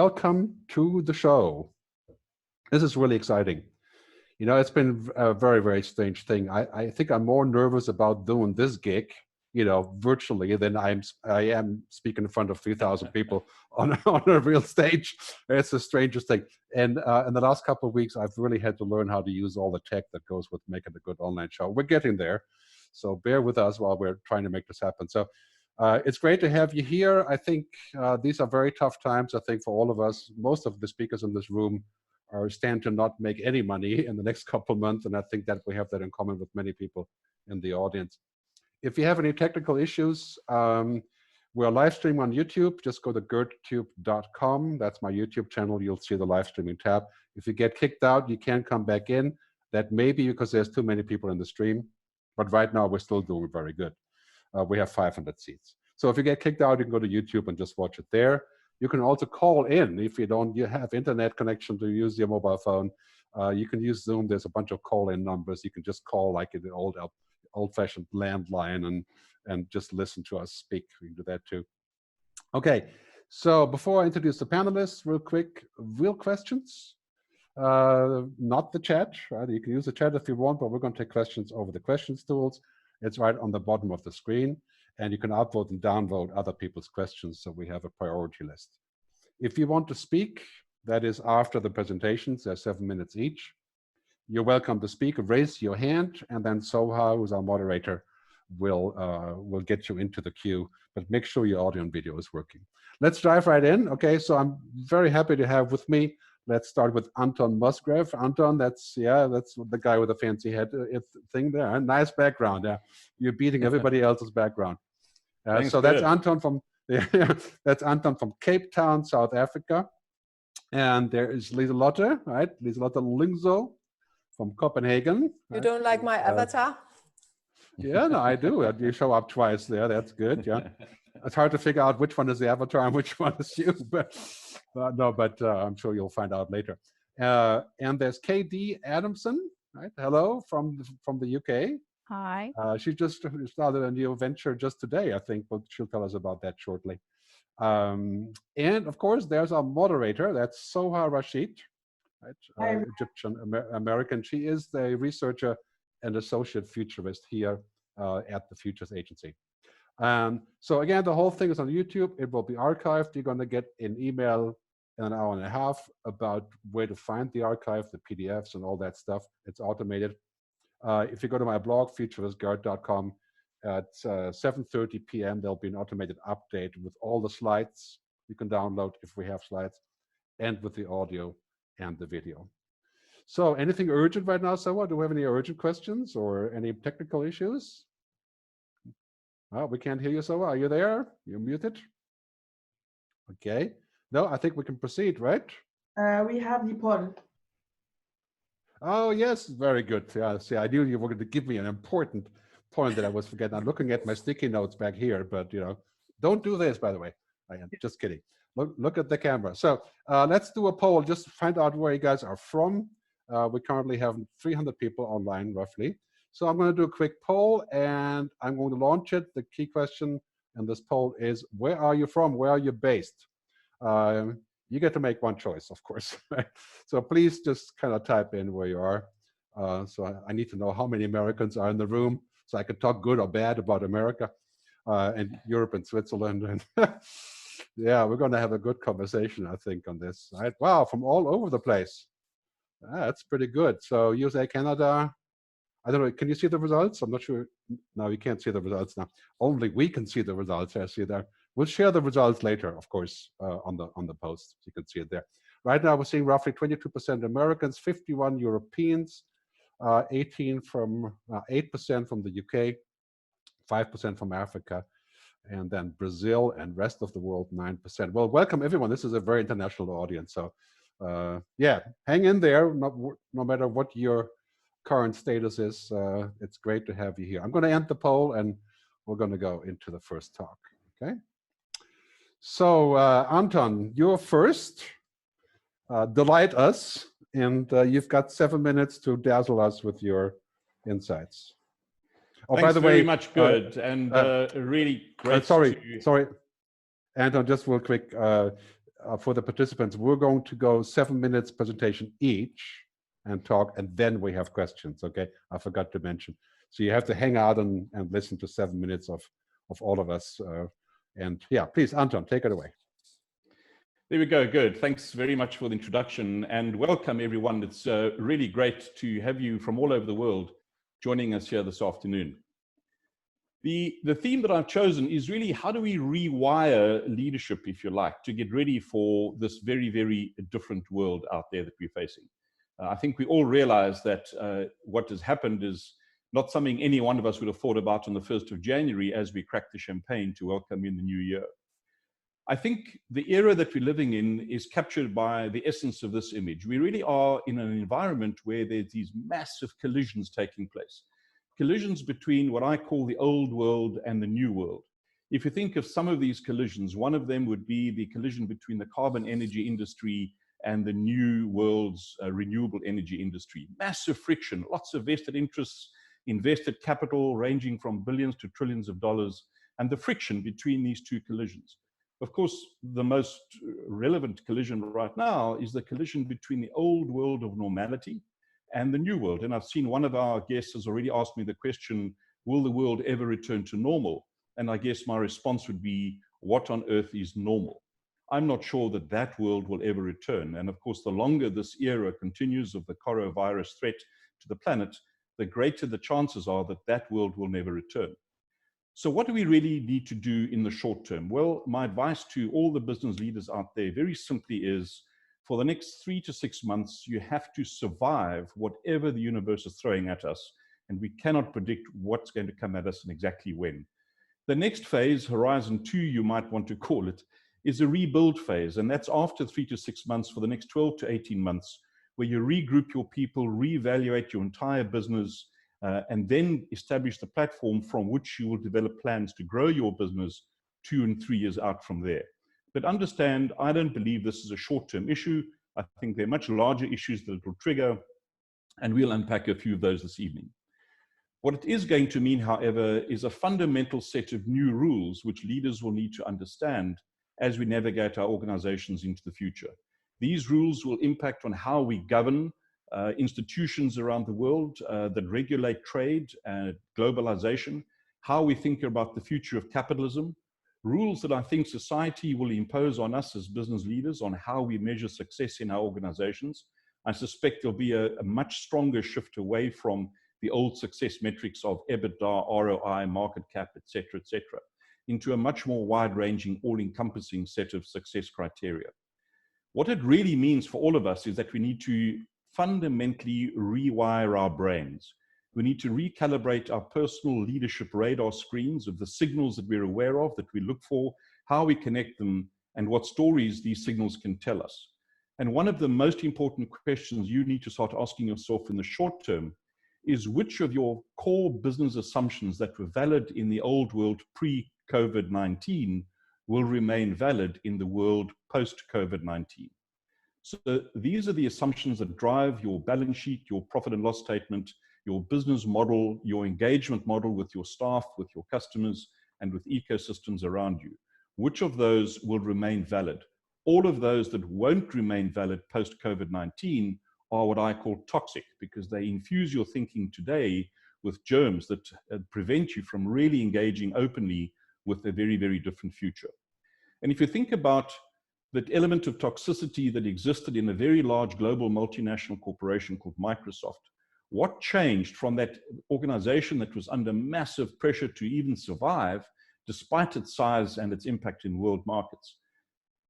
welcome to the show. This is really exciting. You know, it's been a very, very strange thing. I think I'm more nervous about doing this gig, you know, virtually than I am speaking in front of 3,000 people on a real stage. It's the strangest thing. And in the last couple of weeks, I've really had to learn how to use all the tech that goes with making a good online show. We're getting there. So bear with us while we're trying to make this happen. So it's great to have you here. I think these are very tough times, I think, for all of us. Most of the speakers in this room stand to not make any money in the next couple of months. And I think that we have that in common with many people in the audience. If you have any technical issues, we're live streaming on YouTube. Just go to GerdTube.com. That's my YouTube channel. You'll see the live streaming tab. If you get kicked out, you can't come back in. That may be because there's too many people in the stream. But right now, we're still doing very good. We have 500 seats. So if you get kicked out, you can go to YouTube and just watch it there. You can also call in if you have internet connection to use your mobile phone. You can use Zoom. There's a bunch of call-in numbers. You can just call like an old-fashioned landline and just listen to us speak. We can do that too. Okay, so before I introduce the panelists, real quick, real questions. Not the chat, right? You can use the chat if you want, but we're going to take questions over the questions tools. It's right on the bottom of the screen. And you can upvote and downvote other people's questions, so we have a priority list. If you want to speak, that is after the presentations, they're 7 minutes each. You're welcome to speak. Raise your hand, and then Soha, who's our moderator, will get you into the queue. But make sure your audio and video is working. Let's dive right in. Okay, so I'm very happy to have with me. Let's start with Anton Musgrave. Anton, that's the guy with the fancy head thing there. Nice background. Yeah, you're beating everybody else's background. So that's Anton from Cape Town, South Africa, and there is Lieselotte, right? Lieselotte Lingzo from Copenhagen. You don't like my avatar? Yeah, no, I do. You show up twice there. That's good. Yeah, it's hard to figure out which one is the avatar and which one is you, but I'm sure you'll find out later. And there's KD Adamson, right? Hello from the UK. Hi. She just started a new venture just today, I think, but she'll tell us about that shortly. And of course, there's our moderator. That's Soha Rashid, right? Egyptian American. She is the researcher and associate futurist here at the Futures Agency. So again, the whole thing is on YouTube. It will be archived. You're going to get an email in an hour and a half about where to find the archive, the PDFs, and all that stuff. It's automated. If you go to my blog, futuristgerd.com, at 7:30 p.m., there'll be an automated update with all the slides you can download if we have slides, and with the audio and the video. So anything urgent right now, Soha? Do we have any urgent questions or any technical issues? Oh, we can't hear you, Soha. Are you there? You're muted. Okay. No, I think we can proceed, right? We have the poll. Oh, yes, very good. Yeah, see, I knew you were going to give me an important point that I was forgetting. I'm looking at my sticky notes back here, but, you know, don't do this, by the way. I am just kidding. Look at the camera. So let's do a poll just to find out where you guys are from. We currently have 300 people online, roughly. So I'm going to do a quick poll, and I'm going to launch it. The key question in this poll is, where are you from? Where are you based? You get to make one choice, of course. So please just kind of type in where you are. So I need to know how many Americans are in the room so I can talk good or bad about America and Europe and Switzerland. And yeah, we're going to have a good conversation, I think, on this. Right? Wow, from all over the place. That's pretty good. So USA, Canada. I don't know, can you see the results? I'm not sure. No, you can't see the results now. Only we can see the results. I see there. We'll share the results later, of course, on the post. You can see it there. Right now, we're seeing roughly 22% Americans, 51 Europeans, 8% from the UK, 5% from Africa, and then Brazil and rest of the world, 9%. Well, welcome everyone. This is a very international audience. So yeah, hang in there, no matter what your current status is. It's great to have you here. I'm going to end the poll and we're going to go into the first talk. Okay. So Anton, you're first. Delight us, and you've got 7 minutes to dazzle us with your insights. Oh, Thanks by the very way, much, Gerd, and really great. Sorry, Anton, just real quick. for the participants, we're going to go 7 minutes presentation each and talk, and then we have questions, okay? I forgot to mention. So you have to hang out and listen to 7 minutes of all of us. And yeah, please, Anton, take it away. There we go, good. Thanks very much for the introduction and welcome everyone. It's really great to have you from all over the world joining us here this afternoon. The theme that I've chosen is really how do we rewire leadership, if you like, to get ready for this very, very different world out there that we're facing. I think we all realize that what has happened is not something any one of us would have thought about on the 1st of January as we crack the champagne to welcome in the new year. I think the era that we're living in is captured by the essence of this image. We really are in an environment where there's these massive collisions taking place. Collisions between what I call the old world and the new world. If you think of some of these collisions, one of them would be the collision between the carbon energy industry and the new world's renewable energy industry. Massive friction, lots of vested interests, invested capital ranging from billions to trillions of dollars, and the friction between these two collisions. Of course, the most relevant collision right now is the collision between the old world of normality and the new world. And I've seen one of our guests has already asked me the question, will the world ever return to normal? And I guess my response would be, what on earth is normal? I'm not sure that that world will ever return. And of course, the longer this era continues of the coronavirus threat to the planet, the greater the chances are that that world will never return. So what do we really need to do in the short term? Well, my advice to all the business leaders out there very simply is, for the next 3 to 6 months, you have to survive whatever the universe is throwing at us, and we cannot predict what's going to come at us and exactly when. The next phase, Horizon 2, you might want to call it, is a rebuild phase, and that's after 3 to 6 months for the next 12 to 18 months, where you regroup your people, reevaluate your entire business, and then establish the platform from which you will develop plans to grow your business 2 and 3 years out from there. But understand, I don't believe this is a short-term issue. I think there are much larger issues that it will trigger, and we'll unpack a few of those this evening. What it is going to mean, however, is a fundamental set of new rules which leaders will need to understand as we navigate our organizations into the future. These rules will impact on how we govern institutions around the world that regulate trade and globalization, how we think about the future of capitalism, rules that I think society will impose on us as business leaders on how we measure success in our organizations. I suspect there'll be a much stronger shift away from the old success metrics of EBITDA, ROI, market cap, et cetera, into a much more wide-ranging, all-encompassing set of success criteria. What it really means for all of us is that we need to fundamentally rewire our brains. We need to recalibrate our personal leadership radar screens of the signals that we're aware of, that we look for, how we connect them, and what stories these signals can tell us. And one of the most important questions you need to start asking yourself in the short term is which of your core business assumptions that were valid in the old world pre-COVID-19 will remain valid in the world post-COVID-19. So these are the assumptions that drive your balance sheet, your profit and loss statement, your business model, your engagement model with your staff, with your customers, and with ecosystems around you. Which of those will remain valid? All of those that won't remain valid post-COVID-19 are what I call toxic, because they infuse your thinking today with germs that prevent you from really engaging openly with a very, very different future. And if you think about that element of toxicity that existed in a very large global multinational corporation called Microsoft, what changed from that organization that was under massive pressure to even survive, despite its size and its impact in world markets?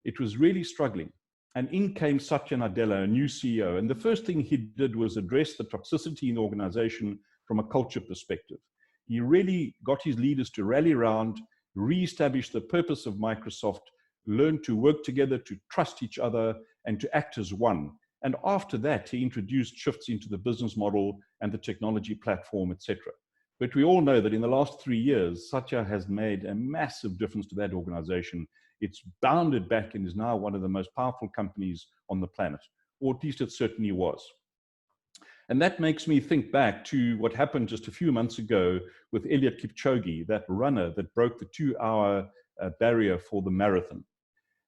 It was really struggling. And in came Satya Nadella, a new CEO. And the first thing he did was address the toxicity in the organization from a culture perspective. He really got his leaders to rally around, re-establish the purpose of Microsoft, learn to work together, to trust each other, and to act as one. And after that, he introduced shifts into the business model and the technology platform, etc. But we all know that in the last 3 years, Satya has made a massive difference to that organization. It's bounded back and is now one of the most powerful companies on the planet, or at least it certainly was. And that makes me think back to what happened just a few months ago with Eliud Kipchoge, that runner that broke the 2-hour barrier for the marathon.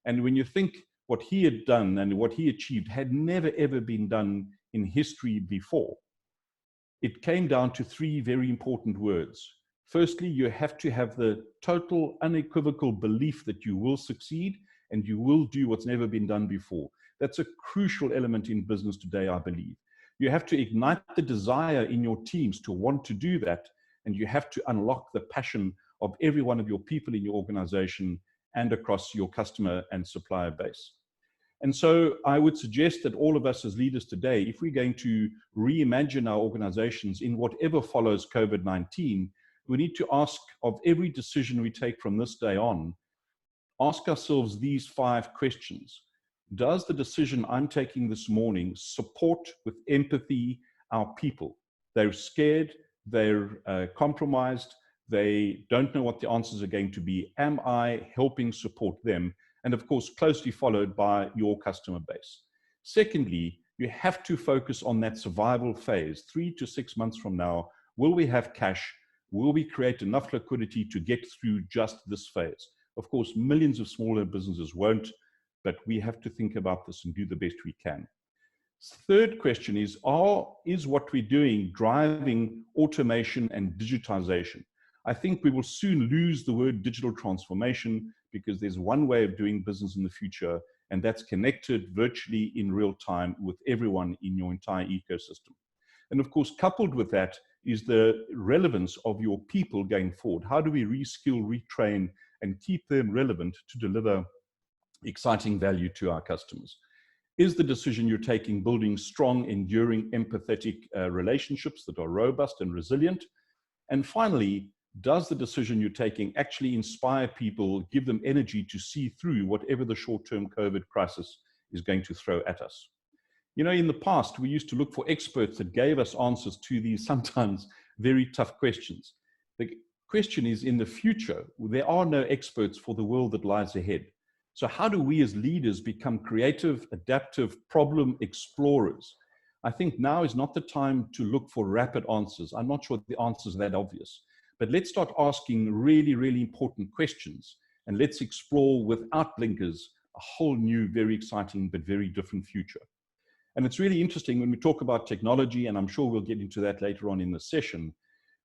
And when you think what he had done and what he achieved had never, ever been done in history before. It came down to three very important words. Firstly, you have to have the total, unequivocal belief that you will succeed and you will do what's never been done before. That's a crucial element in business today, I believe. You have to ignite the desire in your teams to want to do that, and you have to unlock the passion of every one of your people in your organization and across your customer and supplier base. And so I would suggest that all of us as leaders today, if we're going to reimagine our organizations in whatever follows COVID-19, we need to ask of every decision we take from this day on, ask ourselves these 5 questions. Does the decision I'm taking this morning support with empathy our people? They're scared, they're compromised, they don't know what the answers are going to be. Am I helping support them? And of course, closely followed by your customer base. Secondly, you have to focus on that survival phase. 3 to 6 months from now, will we have cash? Will we create enough liquidity to get through just this phase? Of course, millions of smaller businesses won't, but we have to think about this and do the best we can. Third question is what we're doing driving automation and digitization? I think we will soon lose the word digital transformation because there's one way of doing business in the future, and that's connected virtually in real time with everyone in your entire ecosystem. And of course, coupled with that is the relevance of your people going forward. How do we reskill, retrain, and keep them relevant to deliver exciting value to our customers? Is the decision you're taking building strong, enduring, empathetic relationships that are robust and resilient? And finally, does the decision you're taking actually inspire people, give them energy to see through whatever the short-term COVID crisis is going to throw at us? You know, in the past, we used to look for experts that gave us answers to these sometimes very tough questions. The question is, in the future, there are no experts for the world that lies ahead. So how do we as leaders become creative, adaptive, problem explorers? I think now is not the time to look for rapid answers. I'm not sure the answers are that obvious. But let's start asking really, really important questions, and let's explore without blinkers a whole new, very exciting, but very different future. And it's really interesting when we talk about technology, and I'm sure we'll get into that later on in the session,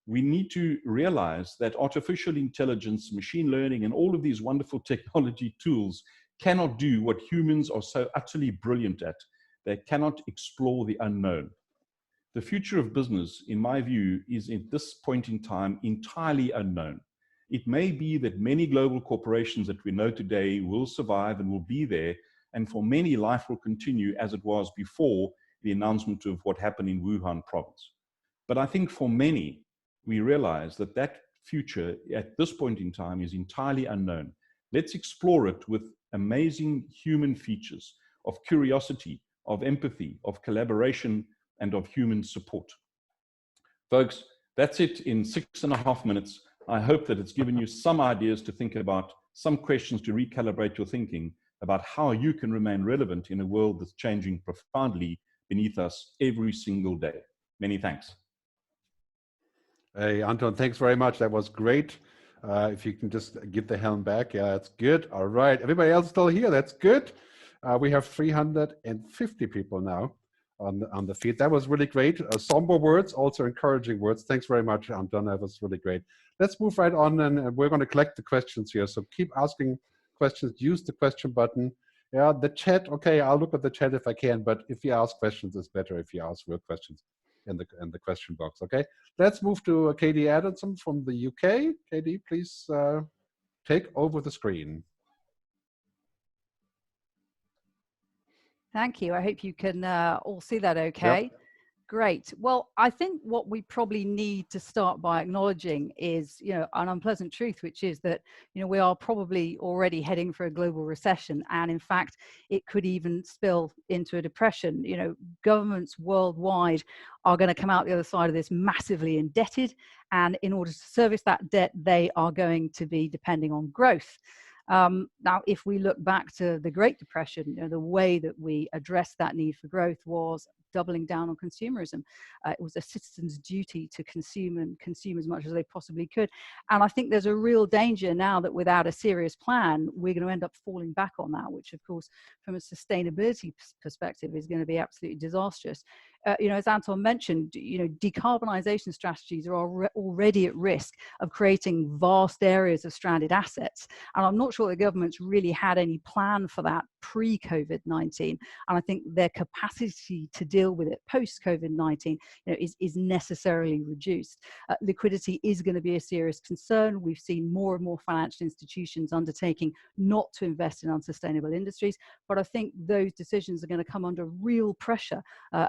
we need to realize that artificial intelligence, machine learning, and all of these wonderful technology tools cannot do what humans are so utterly brilliant at. They cannot explore the unknown. The future of business, in my view, is at this point in time entirely unknown. It may be that many global corporations that we know today will survive and will be there, and for many, life will continue as it was before the announcement of what happened in Wuhan province. But I think for many, we realize that that future at this point in time is entirely unknown. Let's explore it with amazing human features of curiosity, of empathy, of collaboration, and of human support. Folks, that's it in 6.5 minutes. I hope that it's given you some ideas to think about, some questions to recalibrate your thinking about how you can remain relevant in a world that's changing profoundly beneath us every single day. Many thanks. Hey, Anton, thanks very much. That was great. If you can just give the helm back. Yeah, that's good. All right. Everybody else still here? That's good. We have 350 people now on the feed. That was really great. Somber words, also encouraging words. Thanks very much, Anton. That was really great. Let's move right on, and we're going to collect the questions here. So keep asking questions. Use the question button. Yeah, the chat. Okay, I'll look at the chat if I can, but if you ask questions, it's better if you ask real questions in the question box. Okay, let's move to Katie Adamson from the UK. Katie, please take over the screen. Thank you. I hope you can all see that okay. Yep. Great. Well, I think what we probably need to start by acknowledging is, an unpleasant truth, which is that, we are probably already heading for a global recession. And in fact, it could even spill into a depression. Governments worldwide are going to come out the other side of this massively indebted. And in order to service that debt, they are going to be depending on growth. Now, if we look back to the Great Depression, the way that we addressed that need for growth was doubling down on consumerism. It was a citizen's duty to consume and consume as much as they possibly could. And I think there's a real danger now that without a serious plan, we're going to end up falling back on that, which of course, from a sustainability perspective, is going to be absolutely disastrous. As Anton mentioned, decarbonisation strategies are already at risk of creating vast areas of stranded assets. And I'm not sure the government's really had any plan for that pre-COVID-19. And I think their capacity to deal with it post-COVID-19 is necessarily reduced. Liquidity is going to be a serious concern. We've seen more and more financial institutions undertaking not to invest in unsustainable industries. But I think those decisions are going to come under real pressure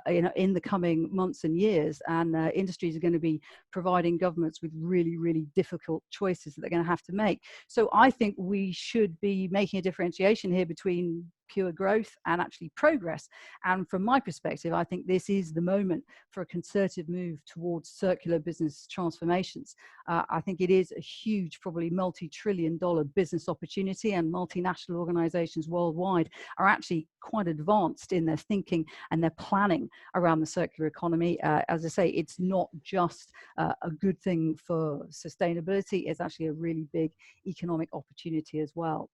in the coming months and years, and industries are going to be providing governments with really, really difficult choices that they're going to have to make. So I think we should be making a differentiation here between pure growth and actually progress. And from my perspective, I think this is the moment for a concerted move towards circular business transformations. I think it is a huge, probably multi-trillion-dollar business opportunity, and multinational organizations worldwide are actually quite advanced in their thinking and their planning around the circular economy. As I say, it's not just a good thing for sustainability, it's actually a really big economic opportunity as well.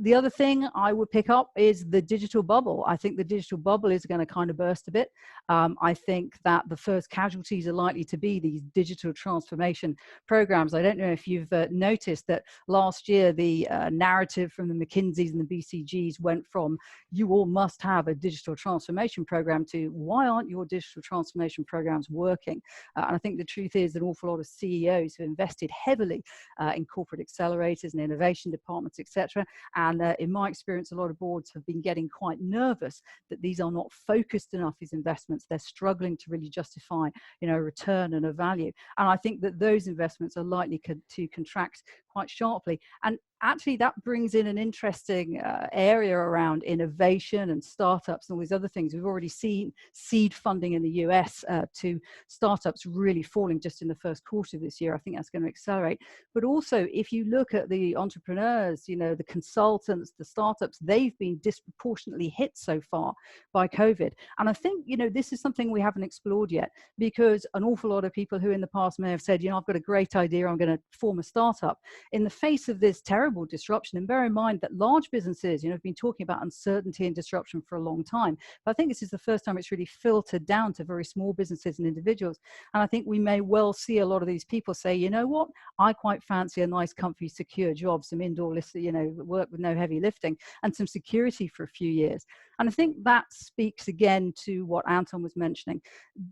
The other thing I would pick up is the digital bubble. I think the digital bubble is going to kind of burst a bit. I think that the first casualties are likely to be these digital transformation programs. I don't know if you've noticed that last year the narrative from the McKinseys and the BCGs went from "you all must have a digital transformation program" to "why aren't your digital transformation programs working?" And I think the truth is that an awful lot of CEOs have invested heavily in corporate accelerators and innovation departments, etc. And in my experience, a lot of boards have been getting quite nervous that these are not focused enough, these investments. They're struggling to really justify, a return and a value. And I think that those investments are likely to contract quite sharply. And actually that brings in an interesting area around innovation and startups and all these other things. We've already seen seed funding in the US to startups really falling just in the first quarter of this year. I think that's going to accelerate. But also, if you look at the entrepreneurs, the consultants, the startups, they've been disproportionately hit so far by COVID. And I think, this is something we haven't explored yet, because an awful lot of people who in the past may have said, I've got a great idea, I'm going to form a startup. In the face of this terrible disruption, and bear in mind that large businesses, have been talking about uncertainty and disruption for a long time. But I think this is the first time it's really filtered down to very small businesses and individuals. And I think we may well see a lot of these people say, you know what, I quite fancy a nice, comfy, secure job, some indoor work with no heavy lifting, and some security for a few years. And I think that speaks again to what Anton was mentioning,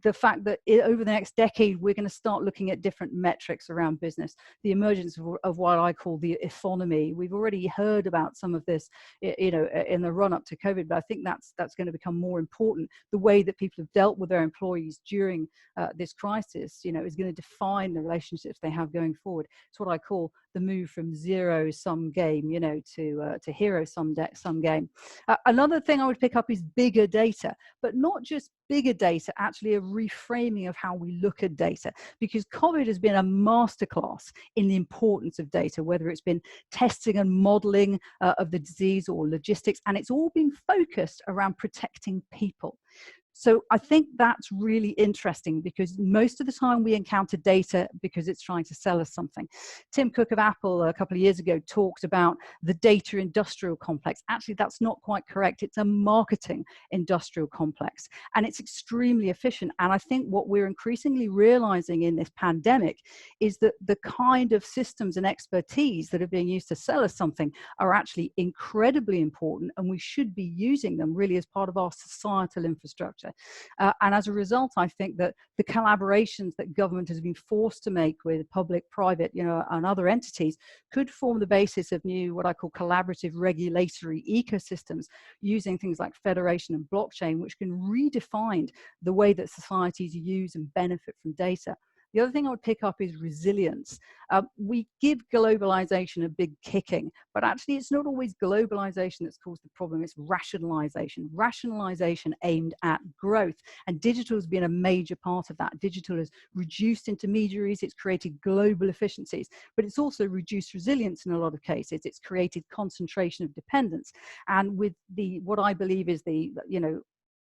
the fact that over the next decade, we're going to start looking at different metrics around business, the emergence of what I call the economy. We've already heard about some of this, in the run up to COVID, but I think that's going to become more important. The way that people have dealt with their employees during this crisis, is going to define the relationships they have going forward. It's what I call the move from zero-sum game, to hero-sum game. Another thing I would pick up is bigger data, but not just bigger data, actually a reframing of how we look at data, because COVID has been a masterclass in the importance of data, whether it's been testing and modeling of the disease or logistics, and it's all been focused around protecting people. So I think that's really interesting, because most of the time we encounter data because it's trying to sell us something. Tim Cook of Apple a couple of years ago talked about the data industrial complex. Actually, that's not quite correct. It's a marketing industrial complex, and it's extremely efficient. And I think what we're increasingly realizing in this pandemic is that the kind of systems and expertise that are being used to sell us something are actually incredibly important, and we should be using them really as part of our societal infrastructure. And as a result, I think that the collaborations that government has been forced to make with public, private, and other entities could form the basis of new, what I call collaborative regulatory ecosystems, using things like federation and blockchain, which can redefine the way that societies use and benefit from data. The other thing I would pick up is resilience. We give globalization a big kicking, but actually it's not always globalization that's caused the problem, it's rationalization. Rationalization aimed at growth, and digital has been a major part of that. Digital has reduced intermediaries, it's created global efficiencies, but it's also reduced resilience in a lot of cases. It's created concentration of dependence. And with what I believe is the,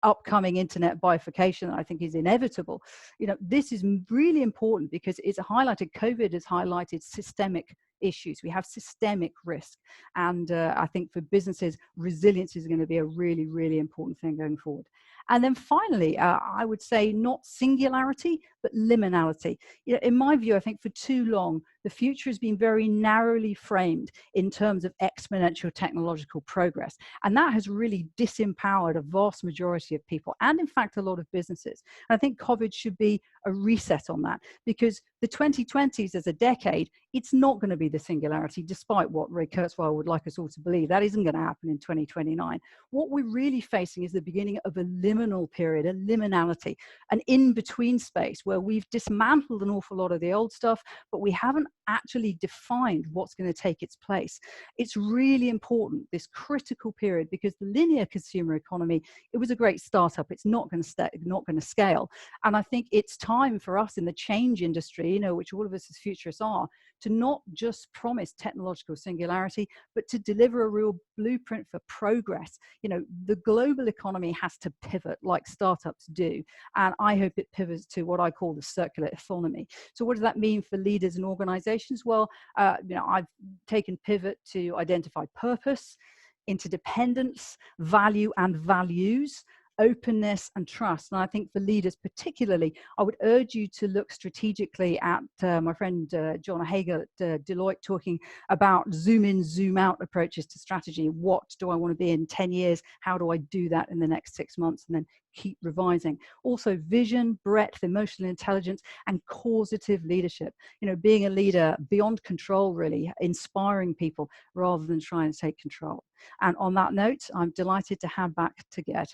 upcoming internet bifurcation that I think is inevitable, you know, this is really important because it's highlighted, COVID has highlighted systemic issues. We have systemic risk. And I think for businesses, resilience is going to be a really, really important thing going forward. And then finally, I would say not singularity, but liminality. You know, in my view, I think for too long, the future has been very narrowly framed in terms of exponential technological progress. And that has really disempowered a vast majority of people and, in fact, a lot of businesses. And I think COVID should be a reset on that, because the 2020s as a decade, it's not going to be the singularity, despite what Ray Kurzweil would like us all to believe. That isn't going to happen in 2029. What we're really facing is the beginning of a liminal period, a liminality, an in-between space where we've dismantled an awful lot of the old stuff, but we haven't actually defined what's going to take its place. It's really important, this critical period, because the linear consumer economy, it was a great startup. It's not going to scale. And I think it's time for us in the change industry, you know, which all of us as futurists are, to not just promise technological singularity, but to deliver a real blueprint for progress. You know, the global economy has to pivot like startups do. And I hope it pivots to what I call the circular economy. So what does that mean for leaders and organizations? Well, you know, I've taken pivot to identify purpose, interdependence, value and values, openness and trust. And I think for leaders particularly, I would urge you to look strategically at my friend John Hager at Deloitte talking about zoom in, zoom out approaches to strategy. What do I want to be in 10 years? How do I do that in the next 6 months? And then keep revising. Also vision, breadth, emotional intelligence, and causative leadership. You know, being a leader beyond control, really, inspiring people rather than trying to take control. And on that note, I'm delighted to hand back to Gerd.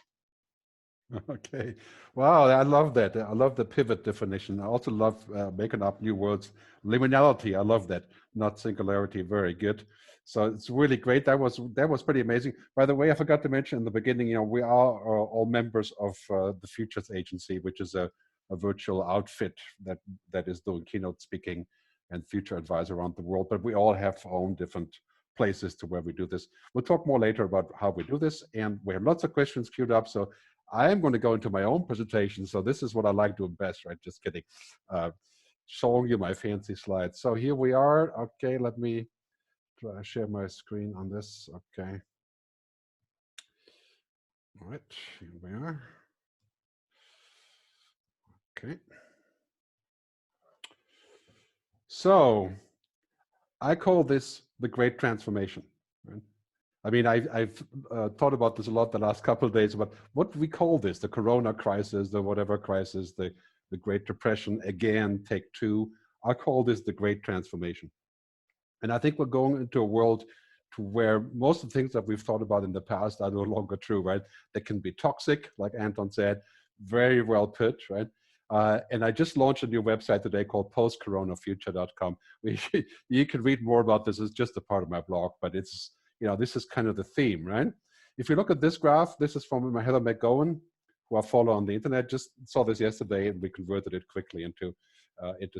Okay. Wow, I love that. I love the pivot definition. I also love making up new words. Liminality, I love that. Not singularity, very good. So it's really great. That was pretty amazing. By the way, I forgot to mention in the beginning, you know, we are all members of the TheFuturesAgency, which is a virtual outfit that is doing keynote speaking and future advice around the world. But we all have our own different places to where we do this. We'll talk more later about how we do this. And we have lots of questions queued up. So I'm going to go into my own presentation. So this is what I like doing best, right? Just kidding. Showing you my fancy slides. So here we are. Okay, let me share my screen on this. Okay. All right, here we are. Okay. So I call this the Great Transformation. Right? I mean, I've thought about this a lot the last couple of days about what we call this, the Corona crisis, the whatever crisis, the Great Depression, again, take two. I call this the Great Transformation. And I think we're going into a world to where most of the things that we've thought about in the past are no longer true, right? They can be toxic, like Anton said, very well put, right? And I just launched a new website today called postcoronafuture.com. You can read more about this. It's just a part of my blog, but it's, you know, this is kind of the theme, right? If you look at this graph, this is from Heather McGowan, who I follow on the internet. Just saw this yesterday, and we converted it quickly into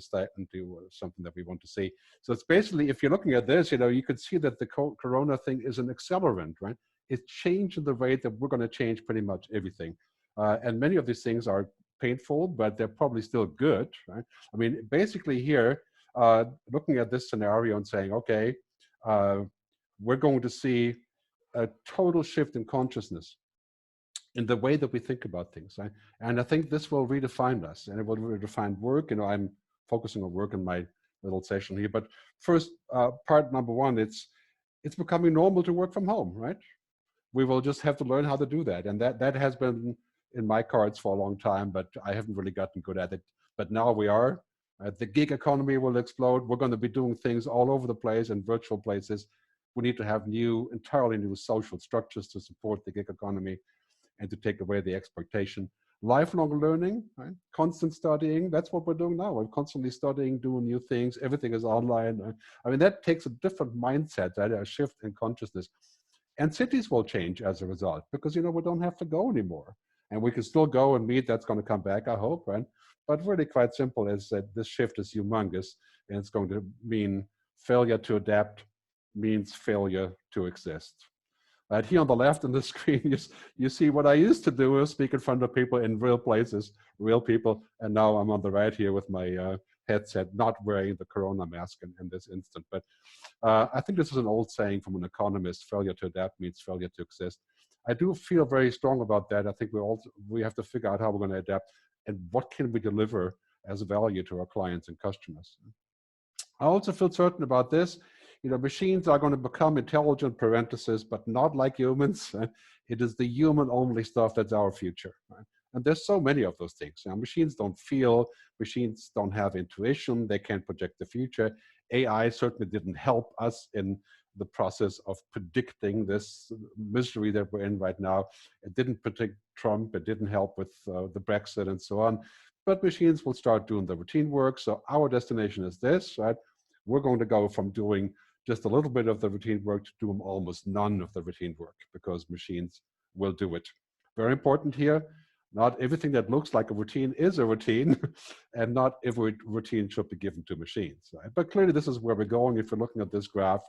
something that we want to see. So it's basically, if you're looking at this, you know, you could see that the Corona thing is an accelerant, right? It's changing the rate that we're going to change pretty much everything. And many of these things are painful, but they're probably still good, right? I mean, basically here, looking at this scenario and saying, okay, we're going to see a total shift in consciousness in the way that we think about things. Right? And I think this will redefine us, and it will redefine work. You know, I'm focusing on work in my little session here, but first, part number one, it's becoming normal to work from home, right? We will just have to learn how to do that. And that has been in my cards for a long time, but I haven't really gotten good at it. But now we are. The gig economy will explode. We're going to be doing things all over the place in virtual places. We need to have entirely new social structures to support the gig economy and to take away the expectation. Lifelong learning, right? Constant studying, that's what we're doing now. We're constantly studying, doing new things. Everything is online. I mean, that takes a different mindset, right? A shift in consciousness. And cities will change as a result because, you know, we don't have to go anymore. And we can still go and meet. That's going to come back, I hope, right? But really quite simple is that this shift is humongous, and it's going to mean failure to adapt means failure to exist. Right here on the left on the screen, you see what I used to do is speak in front of people in real places, real people, and now I'm on the right here with my headset, not wearing the corona mask in this instant. But I think this is an old saying from an economist: failure to adapt means failure to exist. I do feel very strong about that. I think we have to figure out how we're going to adapt and what can we deliver as value to our clients and customers. I also feel certain about this. You know, machines are going to become intelligent, parentheses, but not like humans. It is the human-only stuff that's our future. Right? And there's so many of those things. Now, machines don't feel, machines don't have intuition, they can't project the future. AI certainly didn't help us in the process of predicting this misery that we're in right now. It didn't predict Trump, it didn't help with the Brexit and so on. But machines will start doing the routine work. So our destination is this, right? We're going to go from doing just a little bit of the routine work to doing almost none of the routine work because machines will do it. Very important here, not everything that looks like a routine is a routine, and not every routine should be given to machines. Right? But clearly this is where we're going. If you're looking at this graph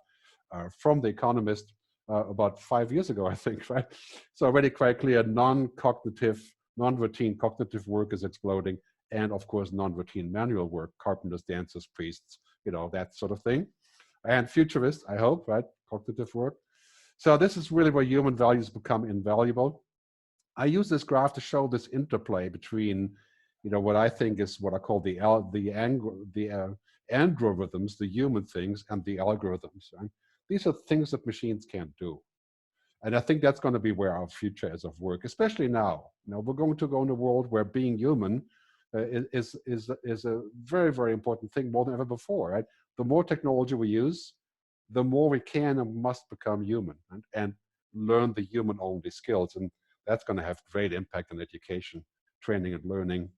from The Economist about 5 years ago, I think, right? So already quite clear, non-cognitive, non-routine cognitive work is exploding, and of course, non-routine manual work, carpenters, dancers, priests, you know, that sort of thing. And futurist, I hope, right? Cognitive work. So this is really where human values become invaluable. I use this graph to show this interplay between, you know, what I think is what I call the androrhythms, the human things, and the algorithms. Right? These are things that machines can't do. And I think that's going to be where our future is of work, especially now. You know, we're going to go in a world where being human is a very, very important thing, more than ever before, right? The more technology we use, the more we can and must become human and learn the human-only skills. And that's going to have great impact on education, training and learning.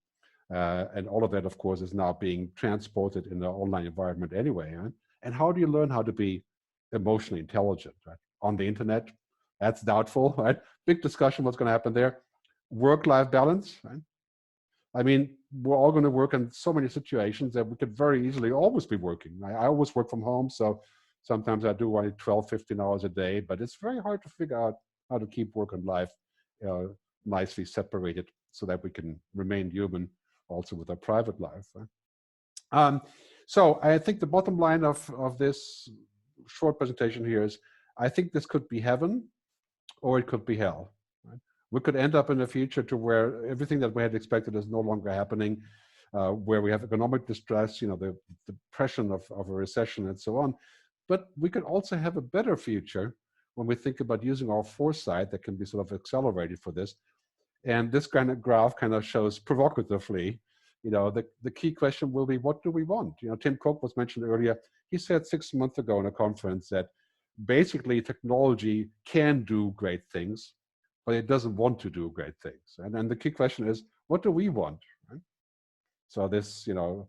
And all of that, of course, is now being transported in the online environment anyway. Right? And how do you learn how to be emotionally intelligent, right? On the internet? That's doubtful, right? Big discussion what's going to happen there. Work-life balance, right? I mean, we're all going to work in so many situations that we could very easily always be working. I always work from home, so sometimes I do only 12, 15 hours a day, but it's very hard to figure out how to keep work and life nicely separated so that we can remain human also with our private life. Right? So I think the bottom line of this short presentation here is, I think this could be heaven or it could be hell. Right? We could end up in the future to where everything that we had expected is no longer happening, where we have economic distress, you know, the depression of a recession and so on. But we could also have a better future when we think about using our foresight that can be sort of accelerated for this. And this kind of graph kind of shows provocatively, you know, the key question will be, what do we want? You know, Tim Cook was mentioned earlier. He said 6 months ago in a conference that basically technology can do great things, but it doesn't want to do great things. And then the key question is, what do we want? Right? So this, you know,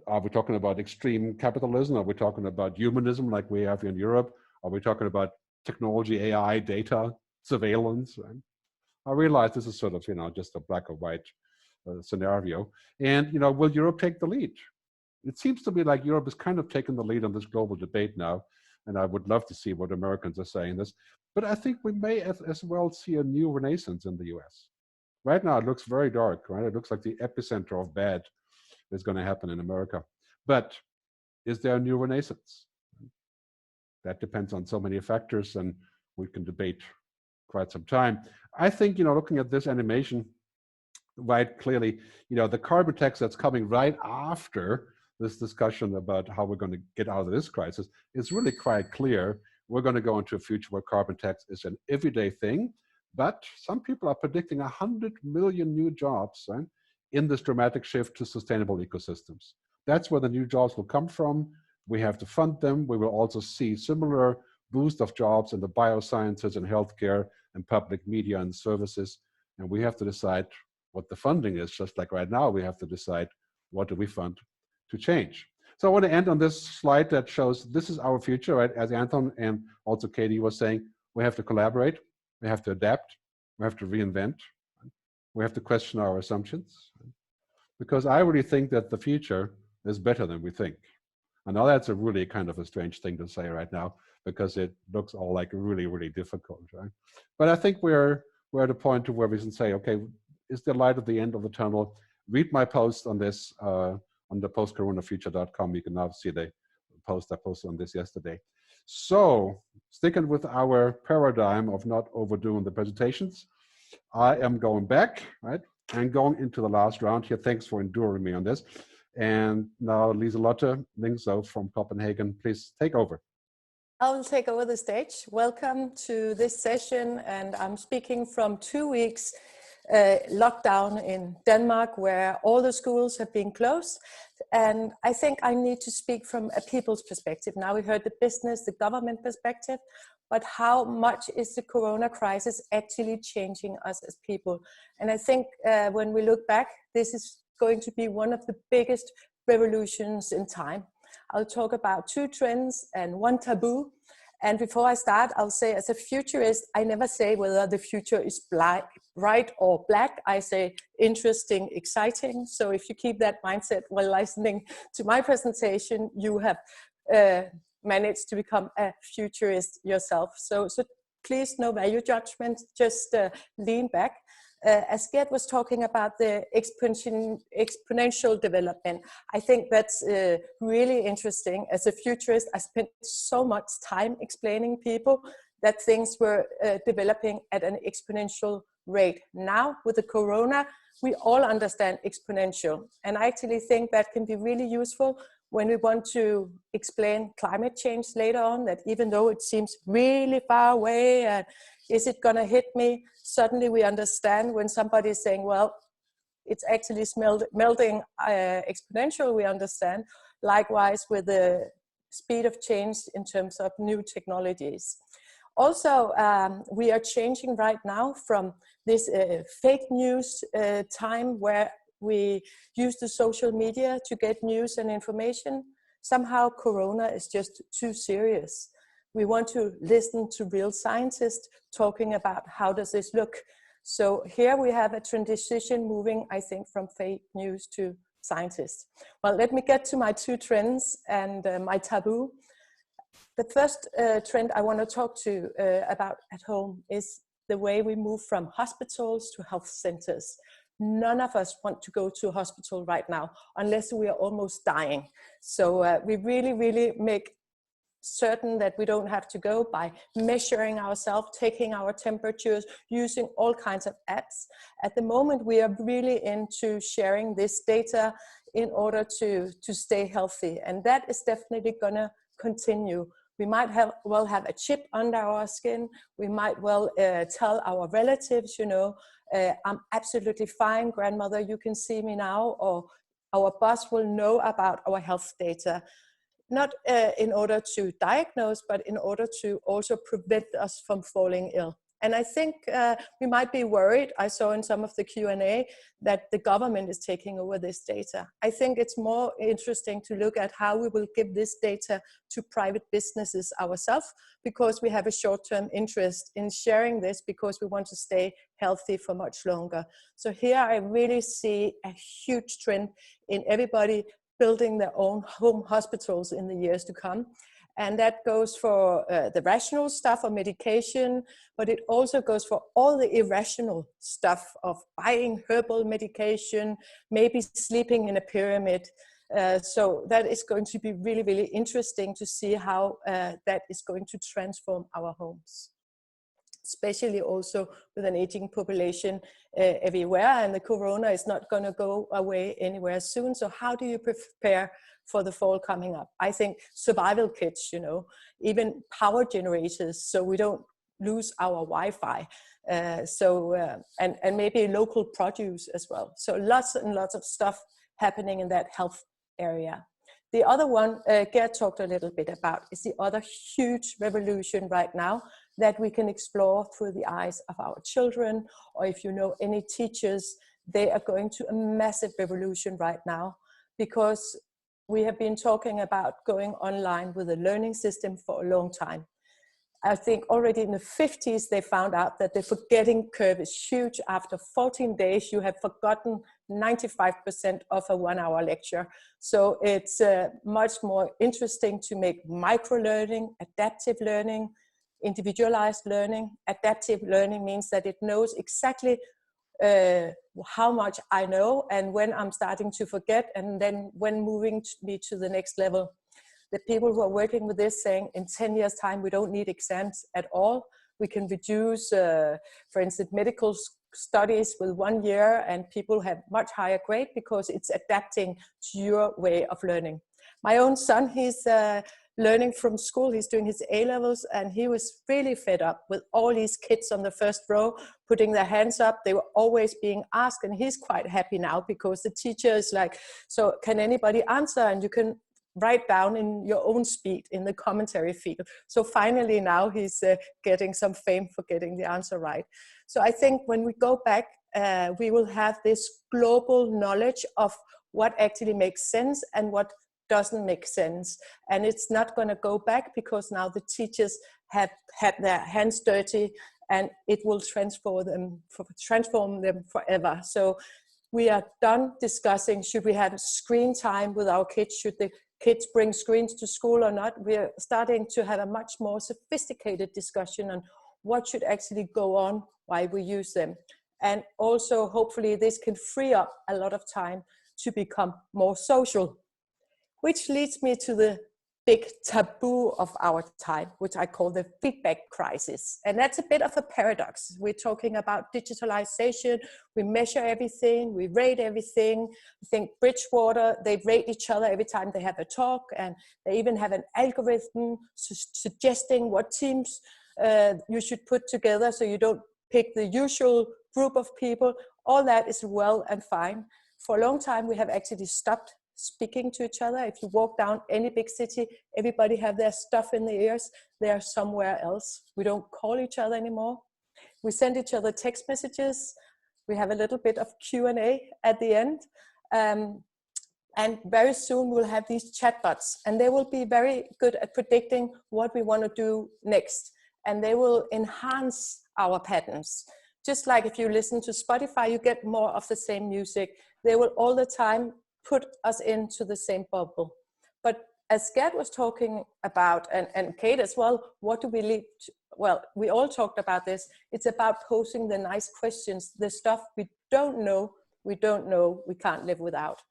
are we talking about extreme capitalism? Are we talking about humanism like we have in Europe? Are we talking about technology, AI, data, surveillance? Right? I realize this is sort of, you know, just a black or white scenario. And, you know, will Europe take the lead? It seems to me like Europe is kind of taking the lead on this global debate now. And I would love to see what Americans are saying this. But I think we may as well see a new renaissance in the US. Right now, it looks very dark, right? It looks like the epicenter of bad is going to happen in America. But is there a new renaissance? That depends on so many factors, and we can debate quite some time. I think, you know, looking at this animation, right, clearly, you know, the carbon tax that's coming right after this discussion about how we're going to get out of this crisis is really quite clear. We're going to go into a future where carbon tax is an everyday thing, but some people are predicting 100 million new jobs, right, in this dramatic shift to sustainable ecosystems. That's where the new jobs will come from. We have to fund them. We will also see similar boost of jobs in the biosciences and healthcare and public media and services. And we have to decide what the funding is, just like right now we have to decide what do we fund to change. So I want to end on this slide that shows this is our future, right? As Anton and also Katie was saying, we have to collaborate, we have to adapt, we have to reinvent, we have to question our assumptions. Because I really think that the future is better than we think. I know that's a really kind of a strange thing to say right now because it looks all like really, really difficult, right? But I think we're at a point to where we can say, okay, is there light at the end of the tunnel? Read my post on this on the postcoronafuture.com. You can now see the post I posted on this yesterday. So sticking with our paradigm of not overdoing the presentations, I am going back, right? And going into the last round here. Thanks for enduring me on this. And now Lieselotte Lingsø from Copenhagen, please take over. I will take over the stage. Welcome to this session, and I'm speaking from 2 weeks lockdown in Denmark, where all the schools have been closed. And I think I need to speak from a people's perspective. Now we heard the business, the government perspective, but how much is the corona crisis actually changing us as people? And I think when we look back, this is going to be one of the biggest revolutions in time. I'll talk about 2 trends and 1 taboo. And before I start, I'll say as a futurist, I never say whether the future is bright or black. I say interesting, exciting. So if you keep that mindset while listening to my presentation, you have managed to become a futurist yourself. So please, no value judgment, just lean back. As Gerd was talking about the exponential development, I think that's really interesting. As a futurist, I spent so much time explaining people that things were developing at an exponential rate. Now, with the corona, we all understand exponential. And I actually think that can be really useful when we want to explain climate change later on, that even though it seems really far away, and is it gonna hit me? Suddenly we understand when somebody is saying, well, it's actually melting exponential, we understand. Likewise with the speed of change in terms of new technologies. Also, we are changing right now from this fake news time where we use the social media to get news and information. Somehow Corona is just too serious. We want to listen to real scientists talking about how does this look. So here we have a transition moving, I think, from fake news to scientists. Well, let me get to my 2 trends and my taboo. The first trend I want to talk to about at home is the way we move from hospitals to health centers. None of us want to go to a hospital right now unless we are almost dying. So we really make certain that we don't have to go by measuring ourselves, taking our temperatures, using all kinds of apps. At the moment, we are really into sharing this data in order to stay healthy. And that is definitely gonna continue. We might well have a chip under our skin. We might well tell our relatives, you know, I'm absolutely fine, grandmother, you can see me now, or our boss will know about our health data. Not in order to diagnose, but in order to also prevent us from falling ill. And I think we might be worried, I saw in some of the Q&A, that the government is taking over this data. I think it's more interesting to look at how we will give this data to private businesses ourselves, because we have a short-term interest in sharing this because we want to stay healthy for much longer. So here I really see a huge trend in everybody building their own home hospitals in the years to come. And that goes for the rational stuff of medication, but it also goes for all the irrational stuff of buying herbal medication, maybe sleeping in a pyramid. So that is going to be really interesting to see how that is going to transform our homes, especially also with an aging population everywhere, and the corona is not going to go away anywhere soon. So how do you prepare for the fall coming up? I think survival kits, you know, even power generators, so we don't lose our Wi-Fi. And maybe local produce as well. So lots and lots of stuff happening in that health area. The other one Gerd talked a little bit about is the other huge revolution right now that we can explore through the eyes of our children, or if you know any teachers, they are going to a massive revolution right now, because we have been talking about going online with a learning system for a long time. I think already in the 50s, they found out that the forgetting curve is huge. After 14 days, you have forgotten 95% of a 1-hour lecture. So it's much more interesting to make micro-learning, adaptive learning, individualized learning. Adaptive learning means that it knows exactly how much I know and when I'm starting to forget, and then when moving me to the next level. The people who are working with this saying in 10 years time, we don't need exams at all. We can reduce, for instance, medical studies with 1 year, and people have much higher grade because it's adapting to your way of learning. My own son, he's learning from school. He's doing his A-levels, and he was really fed up with all these kids on the first row putting their hands up. They were always being asked, and he's quite happy now because the teacher is like, so can anybody answer? And you can write down in your own speed in the commentary field. So finally now he's getting some fame for getting the answer right. So I think when we go back, we will have this global knowledge of what actually makes sense and what doesn't make sense. And it's not going to go back because now the teachers have had their hands dirty, and it will transform them forever. So we are done discussing, should we have screen time with our kids? Should the kids bring screens to school or not? We're starting to have a much more sophisticated discussion on what should actually go on while we use them. And also, hopefully, this can free up a lot of time to become more social. Which leads me to the big taboo of our time, which I call the feedback crisis. And that's a bit of a paradox. We're talking about digitalization. We measure everything. We rate everything. I think Bridgewater, they rate each other every time they have a talk. And they even have an algorithm suggesting what teams you should put together so you don't pick the usual group of people. All that is well and fine. For a long time, we have actually stopped speaking to each other. If you walk down any big city, everybody have their stuff in their ears. They are somewhere else. We don't call each other anymore. We send each other text messages. We have a little bit of Q&A at the end. And very soon we'll have these chatbots, and they will be very good at predicting what we want to do next. And they will enhance our patterns. Just like if you listen to Spotify, you get more of the same music. They will all the time put us into the same bubble. But as Gerd was talking about, and Kate as well, what do we leave? Well, we all talked about this. It's about posing the nice questions, the stuff we don't know, we can't live without.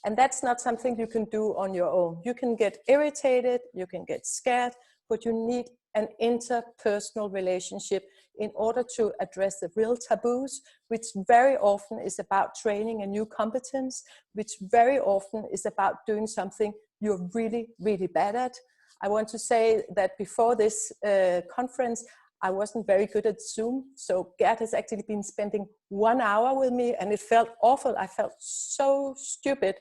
And that's not something you can do on your own. You can get irritated, you can get scared, but you need an interpersonal relationship in order to address the real taboos, which very often is about training a new competence, which very often is about doing something you're really, really bad at. I want to say that before this conference, I wasn't very good at Zoom. So Gerd has actually been spending 1 hour with me, and it felt awful. I felt so stupid.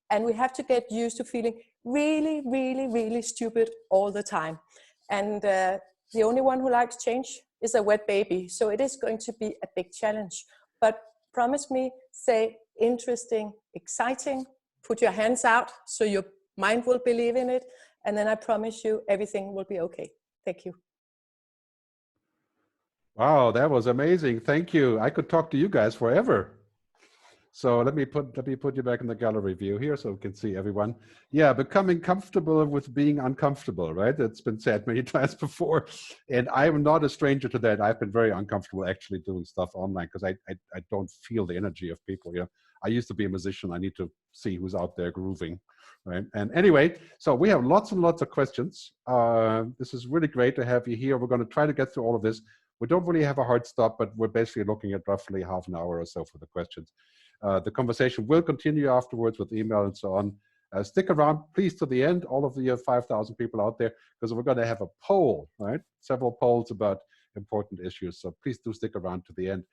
And we have to get used to feeling really, really, really stupid all the time. And the only one who likes change is a wet baby. So it is going to be a big challenge. But promise me, say interesting, exciting, put your hands out so your mind will believe in it. And then I promise you everything will be okay. Thank you. Wow, that was amazing. Thank you. I could talk to you guys forever. So let me put you back in the gallery view here so we can see everyone. Yeah, becoming comfortable with being uncomfortable, right? It's been said many times before. And I'm not a stranger to that. I've been very uncomfortable actually doing stuff online because I don't feel the energy of people. You know, I used to be a musician. I need to see who's out there grooving, right? And anyway, so we have lots and lots of questions. This is really great to have you here. We're going to try to get through all of this. We don't really have a hard stop, but we're basically looking at roughly half an hour or so for the questions. The conversation will continue afterwards with email and so on. Stick around, please, to the end, all of the 5,000 people out there, because we're going to have a poll, right? Several polls about important issues. So please do stick around to the end.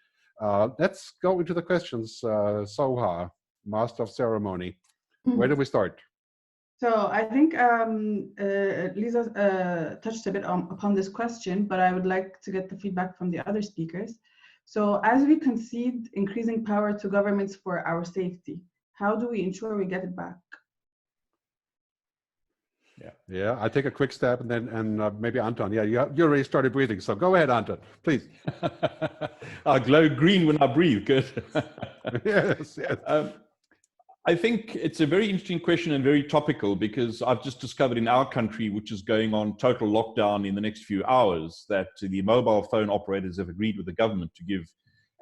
Let's go into the questions. Soha, Master of Ceremony. Where do we start? So I think Lisa touched a bit upon this question, but I would like to get the feedback from the other speakers. So as we concede increasing power to governments for our safety, how do we ensure we get it back? Yeah, I take a quick step and then maybe Anton. Yeah, you already started breathing, so go ahead, Anton, please. I glow green when I breathe. Good. Yes, yes. I think it's a very interesting question and very topical, because I've just discovered in our country, which is going on total lockdown in the next few hours, that the mobile phone operators have agreed with the government to give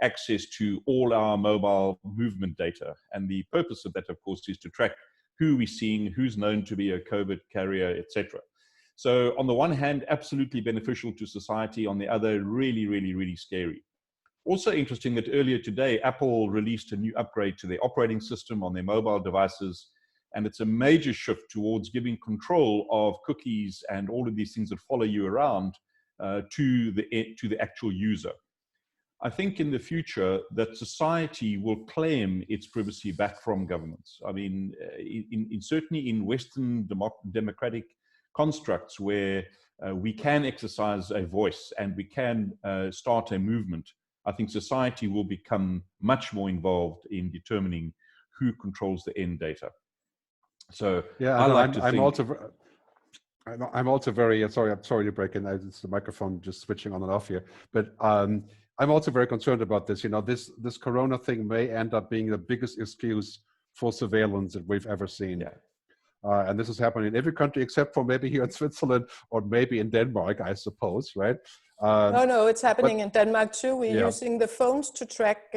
access to all our mobile movement data. And the purpose of that, of course, is to track who we're seeing, who's known to be a COVID carrier, etc. So on the one hand, absolutely beneficial to society. On the other, really, really, really scary. Also interesting that earlier today, Apple released a new upgrade to their operating system on their mobile devices. And it's a major shift towards giving control of cookies and all of these things that follow you around to the actual user. I think in the future that society will claim its privacy back from governments. I mean, certainly in Western democratic constructs where we can exercise a voice and we can start a movement, I think society will become much more involved in determining who controls the end data. So yeah, I'm also very sorry. I'm sorry to break in. It's the microphone just switching on and off here. But I'm also very concerned about this. You know, this Corona thing may end up being the biggest excuse for surveillance that we've ever seen. Yeah. And this is happening in every country except for maybe here in Switzerland or maybe in Denmark, I suppose, right? No, it's happening in Denmark too. We're Yeah. using the phones to track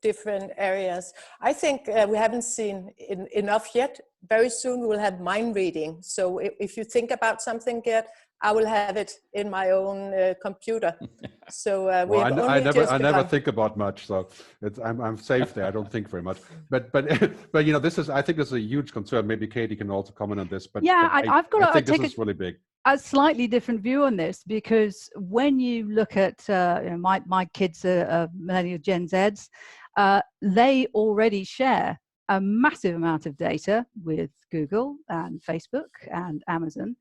different areas. I think we haven't seen enough yet. Very soon we will have mind reading. So if you think about something, Gerd, I will have it in my own computer. So I never think about much, so I'm safe there. I don't think very much. But you know, I think this is a huge concern. Maybe Katie can also comment on this. But yeah, I think this is really big. A slightly different view on this, because when you look at my kids are millennial Gen Zs, they already share a massive amount of data with Google and Facebook and Amazon,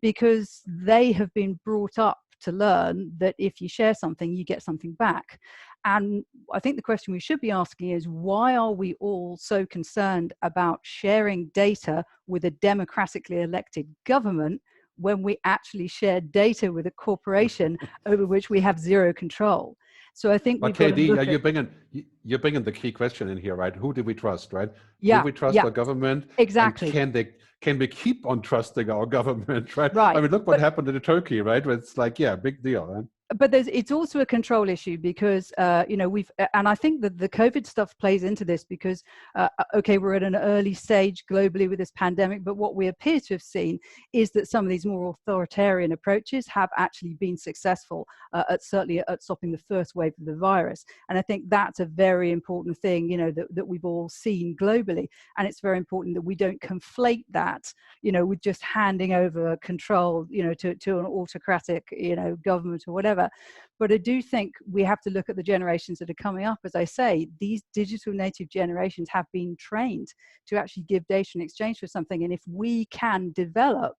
because they have been brought up to learn that if you share something, you get something back. And I think the question we should be asking is, why are we all so concerned about sharing data with a democratically elected government when we actually share data with a corporation over which we have zero control? So I think we've got to look at... you're bringing the key question in here, right? Who do we trust, right? Yeah, do we trust our government? Exactly. And can we keep on trusting our government, right? Right. I mean, look what happened in Turkey, right? It's like, yeah, big deal, right? But it's also a control issue, because and I think that the COVID stuff plays into this, because okay, we're at an early stage globally with this pandemic, but what we appear to have seen is that some of these more authoritarian approaches have actually been successful certainly at stopping the first wave of the virus. And I think that's a very important thing, that we've all seen globally, and it's very important that we don't conflate that, with just handing over control, to an autocratic, government or whatever. But I do think we have to look at the generations that are coming up. As I say, these digital native generations have been trained to actually give data in exchange for something. And if we can develop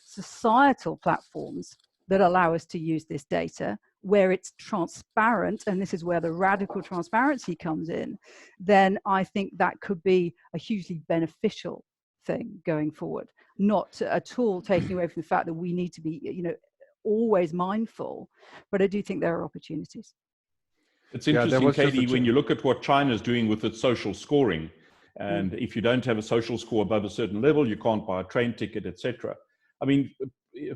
societal platforms that allow us to use this data, where it's transparent, and this is where the radical transparency comes in, then I think that could be a hugely beneficial thing going forward. Not at all taking away from the fact that we need to be, always mindful, but I do think there are opportunities. It's interesting, Katie, when you look at what China's doing with its social scoring, and if you don't have a social score above a certain level, you can't buy a train ticket, etc. I mean,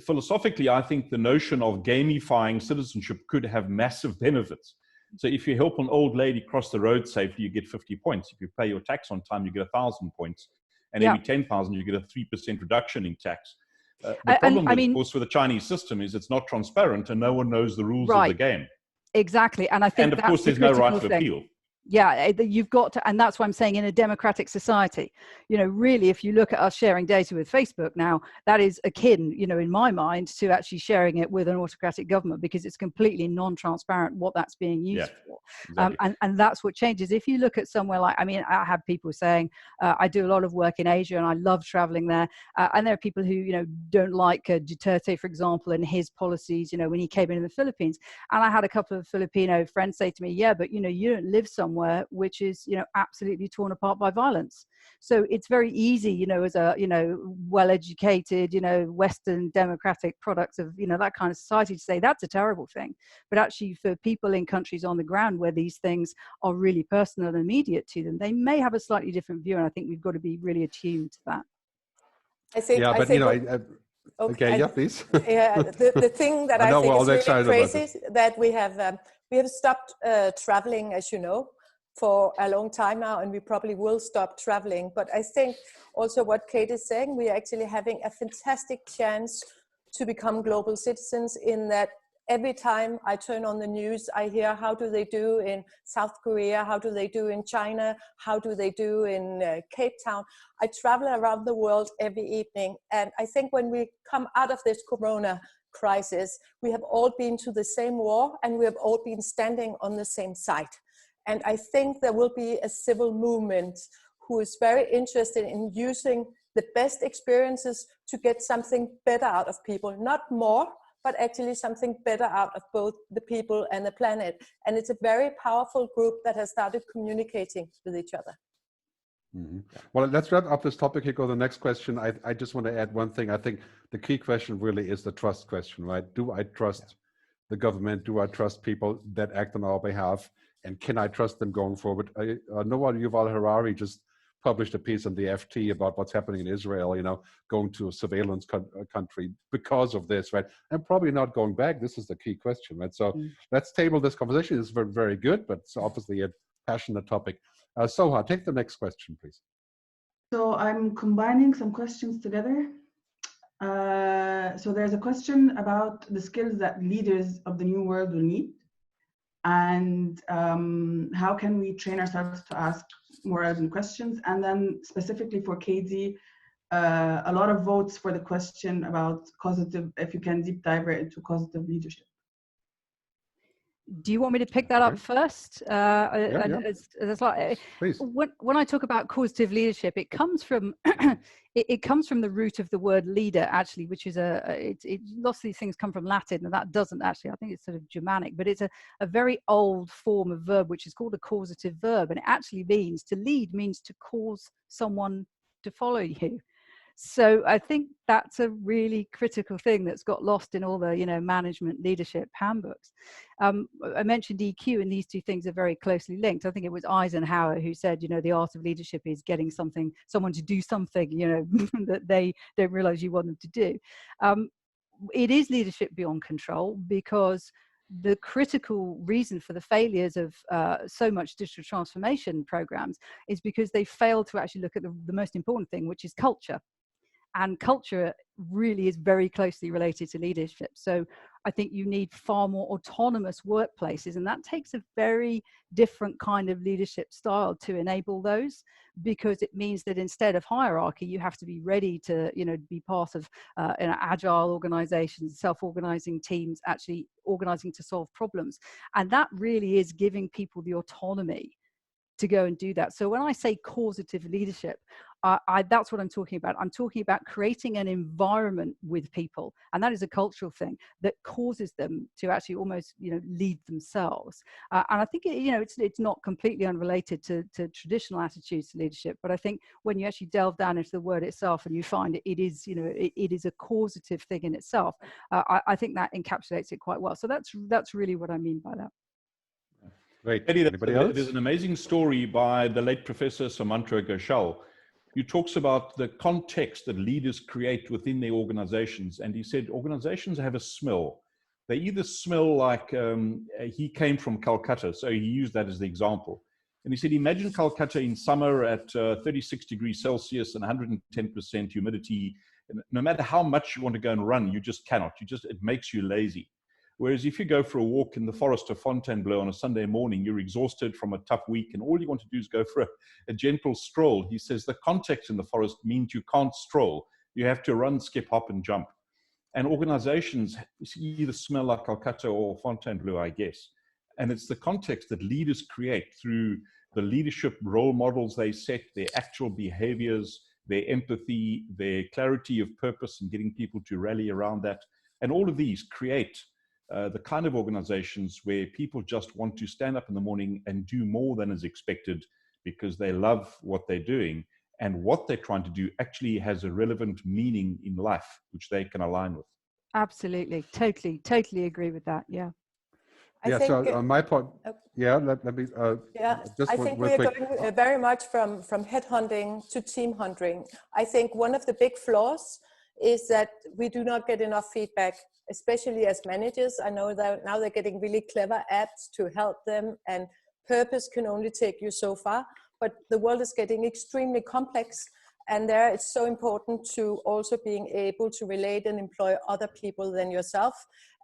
philosophically, I think the notion of gamifying citizenship could have massive benefits. So if you help an old lady cross the road safely, you get 50 points. If you pay your tax on time, you get 1,000 points. And every 10,000, you get a 3% reduction in tax. The problem, of course, with the Chinese system is it's not transparent and no one knows the rules of the game. Exactly. And I think of course, there's no right of appeal. Yeah, you've got to, and that's why I'm saying in a democratic society, really, if you look at us sharing data with Facebook now, that is akin, in my mind, to actually sharing it with an autocratic government, because it's completely non-transparent what that's being used for. Exactly. And that's what changes. If you look at somewhere like, I have people saying, I do a lot of work in Asia and I love traveling there. And there are people who, don't like Duterte, for example, and his policies, when he came in the Philippines. And I had a couple of Filipino friends say to me, yeah, but, you don't live somewhere somewhere which is, you know, absolutely torn apart by violence. So it's very easy, you know, as a, you know, well-educated, you know, Western democratic products of, you know, that kind of society to say that's a terrible thing. But actually for people in countries on the ground where these things are really personal and immediate to them, they may have a slightly different view. And I think we've got to be really attuned to that. I think, yeah, but you know, okay, yeah, please. Yeah, the thing that I think is really crazy that we have stopped traveling, as you know, for a long time now, and we probably will stop traveling. But I think also what Kate is saying, we are actually having a fantastic chance to become global citizens, in that every time I turn on the news, I hear how do they do in South Korea, how do they do in China, how do they do in Cape Town. I travel around the world every evening, and I think when we come out of this corona crisis, we have all been to the same war, and we have all been standing on the same side. And I think there will be a civil movement who is very interested in using the best experiences to get something better out of people, not more, but actually something better out of both the people and the planet. And it's a very powerful group that has started communicating with each other. Mm-hmm. Well, let's wrap up this topic here. Go to the next question. I just want to add one thing. I think the key question really is the trust question, right? Do I trust the government? Do I trust people that act on our behalf? And can I trust them going forward? Noah Yuval Harari just published a piece on the FT about what's happening in Israel, you know, going to a surveillance country because of this, right? And probably not going back. This is the key question, right? So let's table this conversation. It's very, very good, but it's obviously a passionate topic. Soha, take the next question, please. So I'm combining some questions together. So there's a question about the skills that leaders of the new world will need, and how can we train ourselves to ask more urgent questions. And then specifically for KD, a lot of votes for the question about causative, if you can deep dive into causative leadership. Do you want me to pick that up first? Please. When I talk about causative leadership, it comes from it comes from the root of the word leader, actually, which is lots of these things come from Latin, and that doesn't actually. I think it's sort of Germanic, but it's a very old form of verb, which is called a causative verb, and it actually means to lead means to cause someone to follow you. So I think that's a really critical thing that's got lost in all the, you know, management leadership handbooks. I mentioned EQ, and these two things are very closely linked. I think it was Eisenhower who said, you know, the art of leadership is getting someone to do something, you know, that they don't realize you want them to do. It is leadership beyond control, because the critical reason for the failures of so much digital transformation programs is because they fail to actually look at the most important thing, which is culture. And culture really is very closely related to leadership. So I think you need far more autonomous workplaces, and that takes a very different kind of leadership style to enable those, because it means that instead of hierarchy, you have to be ready to, you know, be part of agile organizations, self-organizing teams, actually organizing to solve problems. And that really is giving people the autonomy to go and do that. So when I say causative leadership, that's what I'm talking about. I'm talking about creating an environment with people, and that is a cultural thing that causes them to actually almost, you know, lead themselves. And I think it's not completely unrelated to traditional attitudes to leadership, but I think when you actually delve down into the word itself and you find it is, you know, it is a causative thing in itself. I think that encapsulates it quite well. So that's really what I mean by that. Great. Anybody else? There's an amazing story by the late Professor Samantra Ghoshal, who talks about the context that leaders create within their organizations. And he said organizations have a smell. They either smell like, he came from Calcutta, so he used that as the example. And he said, imagine Calcutta in summer at 36 degrees Celsius and 110% humidity. And no matter how much you want to go and run, you just cannot. It makes you lazy. Whereas if you go for a walk in the forest of Fontainebleau on a Sunday morning, you're exhausted from a tough week, and all you want to do is go for a gentle stroll. He says the context in the forest means you can't stroll. You have to run, skip, hop, and jump. And organizations either smell like Calcutta or Fontainebleau, I guess. And it's the context that leaders create through the leadership role models they set, their actual behaviors, their empathy, their clarity of purpose, and getting people to rally around that. And all of these create the kind of organizations where people just want to stand up in the morning and do more than is expected because they love what they're doing, and what they're trying to do actually has a relevant meaning in life, which they can align with. Absolutely. Totally agree with that. Yeah. Yeah, so on my point, yeah, let me just I think we are going very much from headhunting to team hunting. I think one of the big flaws is that we do not get enough feedback, especially as managers. I know that now they're getting really clever apps to help them, and purpose can only take you so far, but the world is getting extremely complex. And there it's so important to also being able to relate and employ other people than yourself.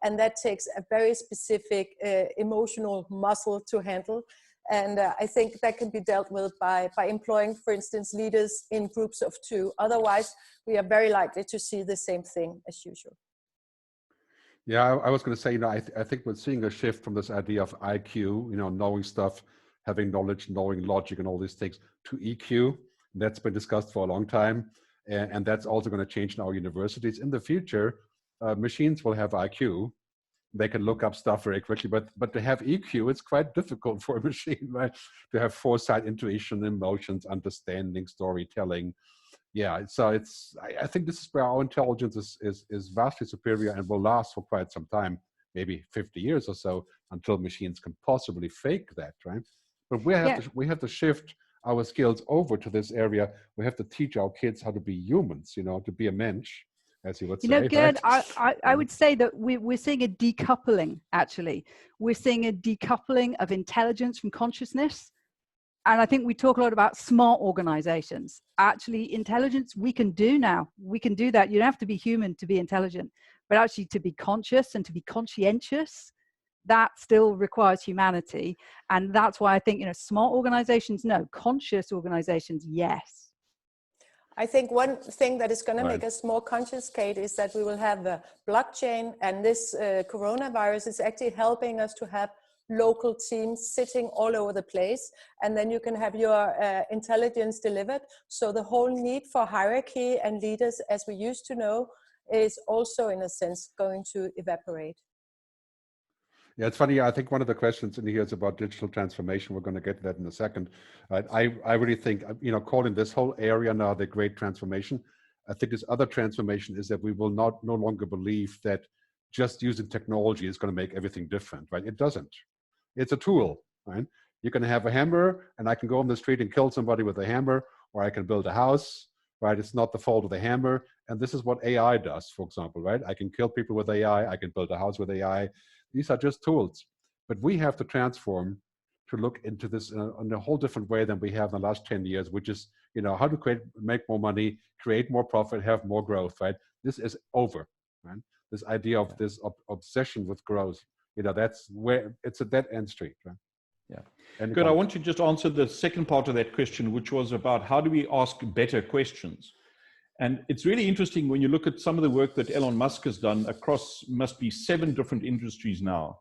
And that takes a very specific emotional muscle to handle. And I think that can be dealt with by employing, for instance, leaders in groups of 2. Otherwise, we are very likely to see the same thing as usual. Yeah, I was going to say, I think we're seeing a shift from this idea of IQ, knowing stuff, having knowledge, knowing logic and all these things, to EQ. That's been discussed for a long time. And that's also going to change in our universities. In the future, machines will have IQ. They can look up stuff very quickly, but to have EQ, it's quite difficult for a machine, right? To have foresight, intuition, emotions, understanding, storytelling. Yeah, so I think this is where our intelligence is vastly superior and will last for quite some time, maybe 50 years or so, until machines can possibly fake that, right? But we have to shift our skills over to this area. We have to teach our kids how to be humans, to be a mensch, as you would say. Gerd, right? I would say that we're seeing a decoupling, actually. We're seeing a decoupling of intelligence from consciousness. And I think we talk a lot about smart organizations. Actually, intelligence we can do now. We can do that. You don't have to be human to be intelligent, but actually to be conscious and to be conscientious, that still requires humanity. And that's why I think, smart organizations, no. Conscious organizations, yes. I think one thing that is going to make us more conscious, Kate, is that we will have a blockchain, and this coronavirus is actually helping us to have local teams sitting all over the place, and then you can have your intelligence delivered. So the whole need for hierarchy and leaders, as we used to know, is also in a sense going to evaporate. Yeah, it's funny. I think one of the questions in here is about digital transformation. We're going to get to that in a second. I really think, calling this whole area now the great transformation, I think this other transformation is that we will no longer believe that just using technology is going to make everything different, right? It doesn't. It's a tool, right? You can have a hammer and I can go on the street and kill somebody with a hammer, or I can build a house, right? It's not the fault of the hammer. And this is what AI does, for example, right? I can kill people with AI. I can build a house with AI. These are just tools, but we have to transform to look into this in a whole different way than we have in the last 10 years, which is, how to make more money, create more profit, have more growth, right? This is over, right? This idea of this obsession with growth, that's where it's a dead end street, right? Yeah. Good. I want to just answer the second part of that question, which was about how do we ask better questions? And it's really interesting when you look at some of the work that Elon Musk has done across must be 7 different industries now.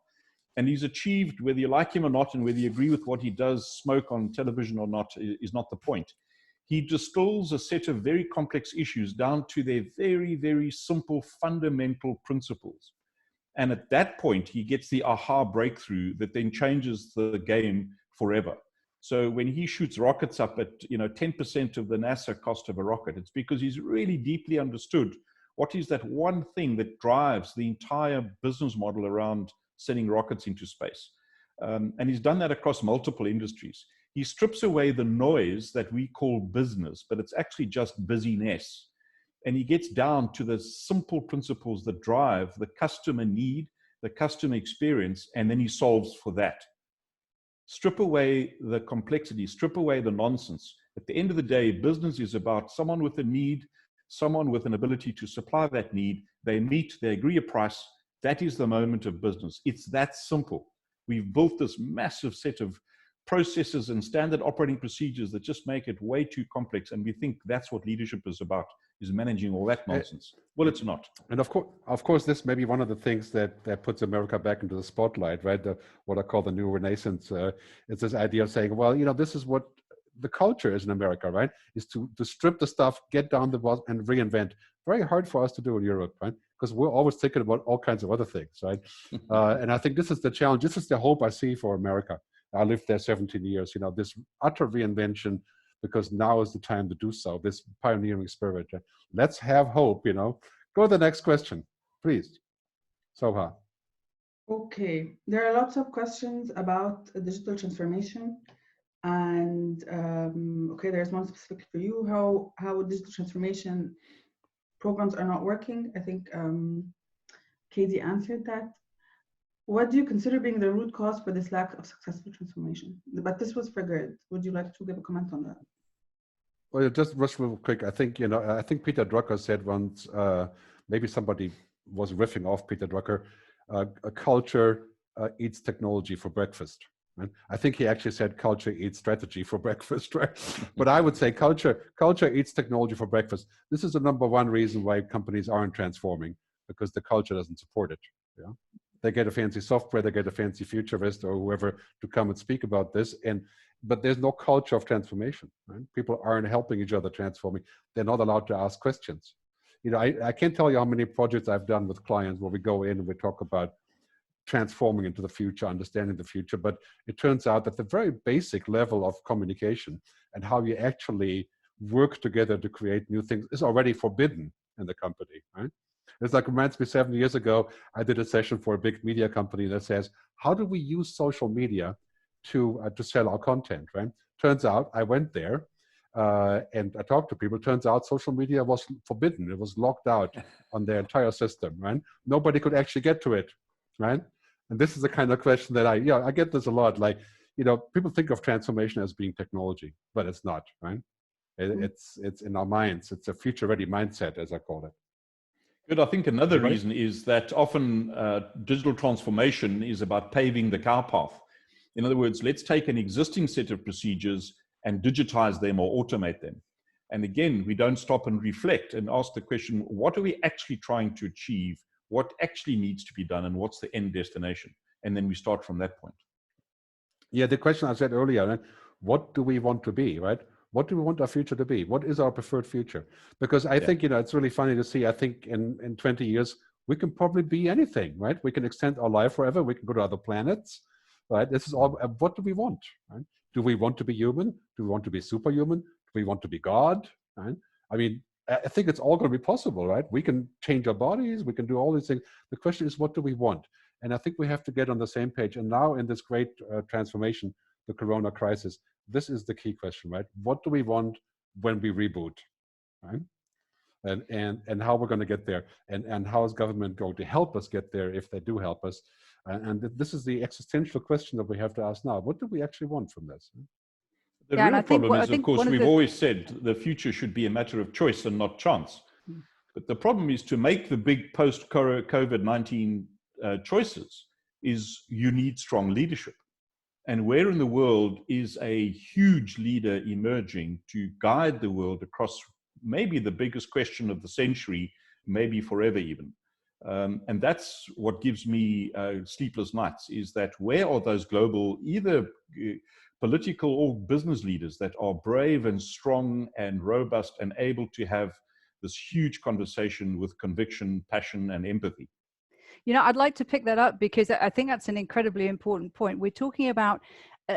And he's achieved, whether you like him or not, and whether you agree with what he does, smoke on television or not, is not the point. He distills a set of very complex issues down to their very, very simple fundamental principles. And at that point, he gets the aha breakthrough that then changes the game forever. So when he shoots rockets up at 10% of the NASA cost of a rocket, it's because he's really deeply understood what is that one thing that drives the entire business model around sending rockets into space. And he's done that across multiple industries. He strips away the noise that we call business, but it's actually just busyness. And he gets down to the simple principles that drive the customer need, the customer experience, and then he solves for that. Strip away the complexity, strip away the nonsense. At the end of the day, business is about someone with a need, someone with an ability to supply that need. They meet, they agree a price. That is the moment of business. It's that simple. We've built this massive set of processes and standard operating procedures that just make it way too complex. And we think that's what leadership is about, is managing all that nonsense. Well, it's not. And of course, this may be one of the things that puts America back into the spotlight, right? What I call the new renaissance. It's this idea of saying, well, this is what the culture is in America, right? Is to strip the stuff, get down the boss and reinvent. very hard for us to do in Europe, right? Because we're always thinking about all kinds of other things, right? And I think this is the challenge. This is the hope I see for America. I lived there 17 years, you know, this utter reinvention, because now is the time to do so, this pioneering spirit. Let's have hope, you know. Go to the next question, please. Soha. Okay, there are lots of questions about digital transformation. And okay, there's one specific for you, how digital transformation programs are not working. I think Katie answered that. What do you consider being the root cause for this lack of successful transformation? But this was for Gerd. Would you like to give a comment on that? Well, just real quick. I think, you know, I think Peter Drucker said once, maybe somebody was riffing off Peter Drucker, a culture eats technology for breakfast. Right? I think he actually said culture eats strategy for breakfast, right? But I would say culture eats technology for breakfast. This is the #1 reason why companies aren't transforming, because the culture doesn't support it. Yeah, they get a fancy software, they get a fancy futurist or whoever to come and speak about this, but there's no culture of transformation. Right? People aren't helping each other transforming. They're not allowed to ask questions. You know, I can't tell you how many projects I've done with clients where we go in and we talk about transforming into the future, understanding the future, but it turns out that the very basic level of communication and how you actually work together to create new things is already forbidden in the company, right? It's like, reminds me, 7 years ago, I did a session for a big media company that says, how do we use social media to sell our content, right? Turns out I went there and I talked to people. Turns out social media was forbidden. It was locked out on their entire system, right? Nobody could actually get to it, right? And this is the kind of question that I get this a lot. Like, you know, people think of transformation as being technology, but it's not, right? It's in our minds. It's a future-ready mindset, as I call it. Good. I think another reason is that often digital transformation is about paving the car path. In other words, let's take an existing set of procedures and digitize them or automate them. And again, we don't stop and reflect and ask the question, what are we actually trying to achieve? What actually needs to be done, and what's the end destination? And then we start from that point. Yeah, the question I said earlier, right? What do we want to be, right? What do we want our future to be? What is our preferred future? Because I think, you know, it's really funny to see, I think in 20 years, we can probably be anything, right? We can extend our life forever. We can go to other planets, right? This is all, what do we want, right? Do we want to be human? Do we want to be superhuman? Do we want to be God, right? I mean, I think it's all going to be possible, right? We can change our bodies. We can do all these things. The question is, what do we want? And I think we have to get on the same page. And now in this great transformation, the Corona crisis, this is the key question, right? What do we want when we reboot, right? And how we're going to get there, and how is government going to help us get there if they do help us? And this is the existential question that we have to ask now. What do we actually want from this? The real problem is, of course, we've always said the future should be a matter of choice and not chance. But the problem is, to make the big post-COVID-19 choices is you need strong leadership. And where in the world is a huge leader emerging to guide the world across maybe the biggest question of the century, maybe forever even? And that's what gives me sleepless nights, is that where are those global, either political or business leaders that are brave and strong and robust and able to have this huge conversation with conviction, passion, and empathy? You know, I'd like to pick that up because I think that's an incredibly important point. We're talking about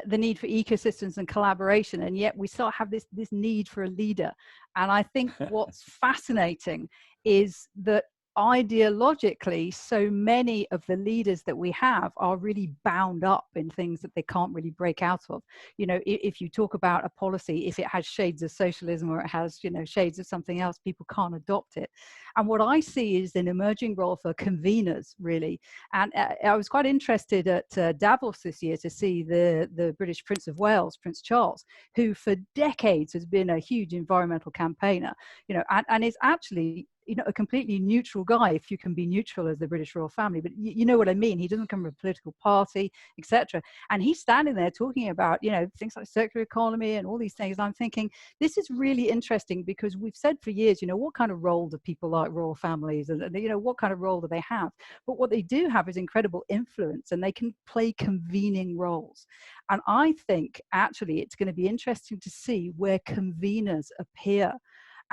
the need for ecosystems and collaboration, and yet we still have this need for a leader. And I think what's fascinating is that ideologically, so many of the leaders that we have are really bound up in things that they can't really break out of. You know, if you talk about a policy, if it has shades of socialism or it has, you know, shades of something else, people can't adopt it. And what I see is an emerging role for conveners, really. And I was quite interested at Davos this year to see the British Prince of Wales, Prince Charles, who for decades has been a huge environmental campaigner, you know, and is actually, you know, a completely neutral guy, if you can be neutral as the British royal family, but you know what I mean. He doesn't come from a political party, etc. And he's standing there talking about, you know, things like circular economy and all these things. And I'm thinking, this is really interesting, because we've said for years, you know, what kind of role do people like royal families, and you know, what kind of role do they have? But what they do have is incredible influence, and they can play convening roles. And I think actually it's going to be interesting to see where conveners appear.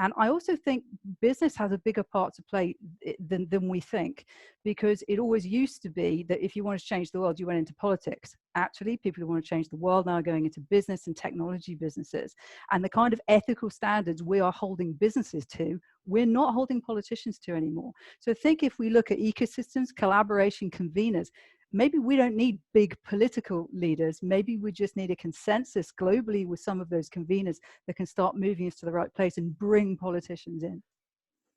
And I also think business has a bigger part to play than we think, because it always used to be that if you want to change the world, you went into politics. Actually, people who want to change the world now are going into business and technology businesses. And the kind of ethical standards we are holding businesses to, we're not holding politicians to anymore. So think if we look at ecosystems, collaboration, conveners, maybe we don't need big political leaders. Maybe we just need a consensus globally with some of those conveners that can start moving us to the right place and bring politicians in.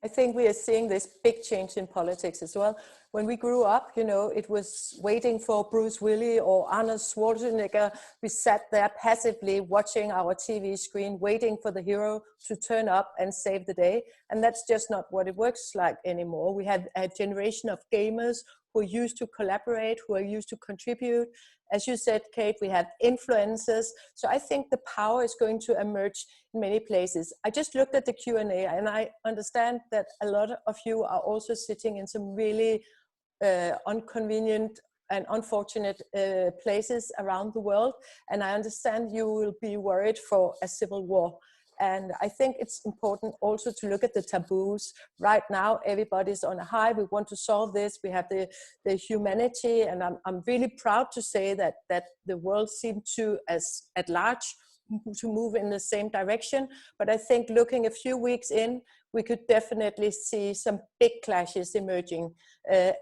I think we are seeing this big change in politics as well. When we grew up, you know, it was waiting for Bruce Willis or Arnold Schwarzenegger. We sat there passively watching our TV screen, waiting for the hero to turn up and save the day. And that's just not what it works like anymore. We have a generation of gamers who are used to collaborate, who are used to contribute. As you said, Kate, we have influencers. So I think the power is going to emerge in many places. I just looked at the Q&A, and I understand that a lot of you are also sitting in some really inconvenient and unfortunate places around the world. And I understand you will be worried for a civil war. And I think it's important also to look at the taboos. Right now, everybody's on a high. We want to solve this. We have the humanity. And I'm really proud to say that the world seemed to, as at large, to move in the same direction. But I think looking a few weeks in, we could definitely see some big clashes emerging,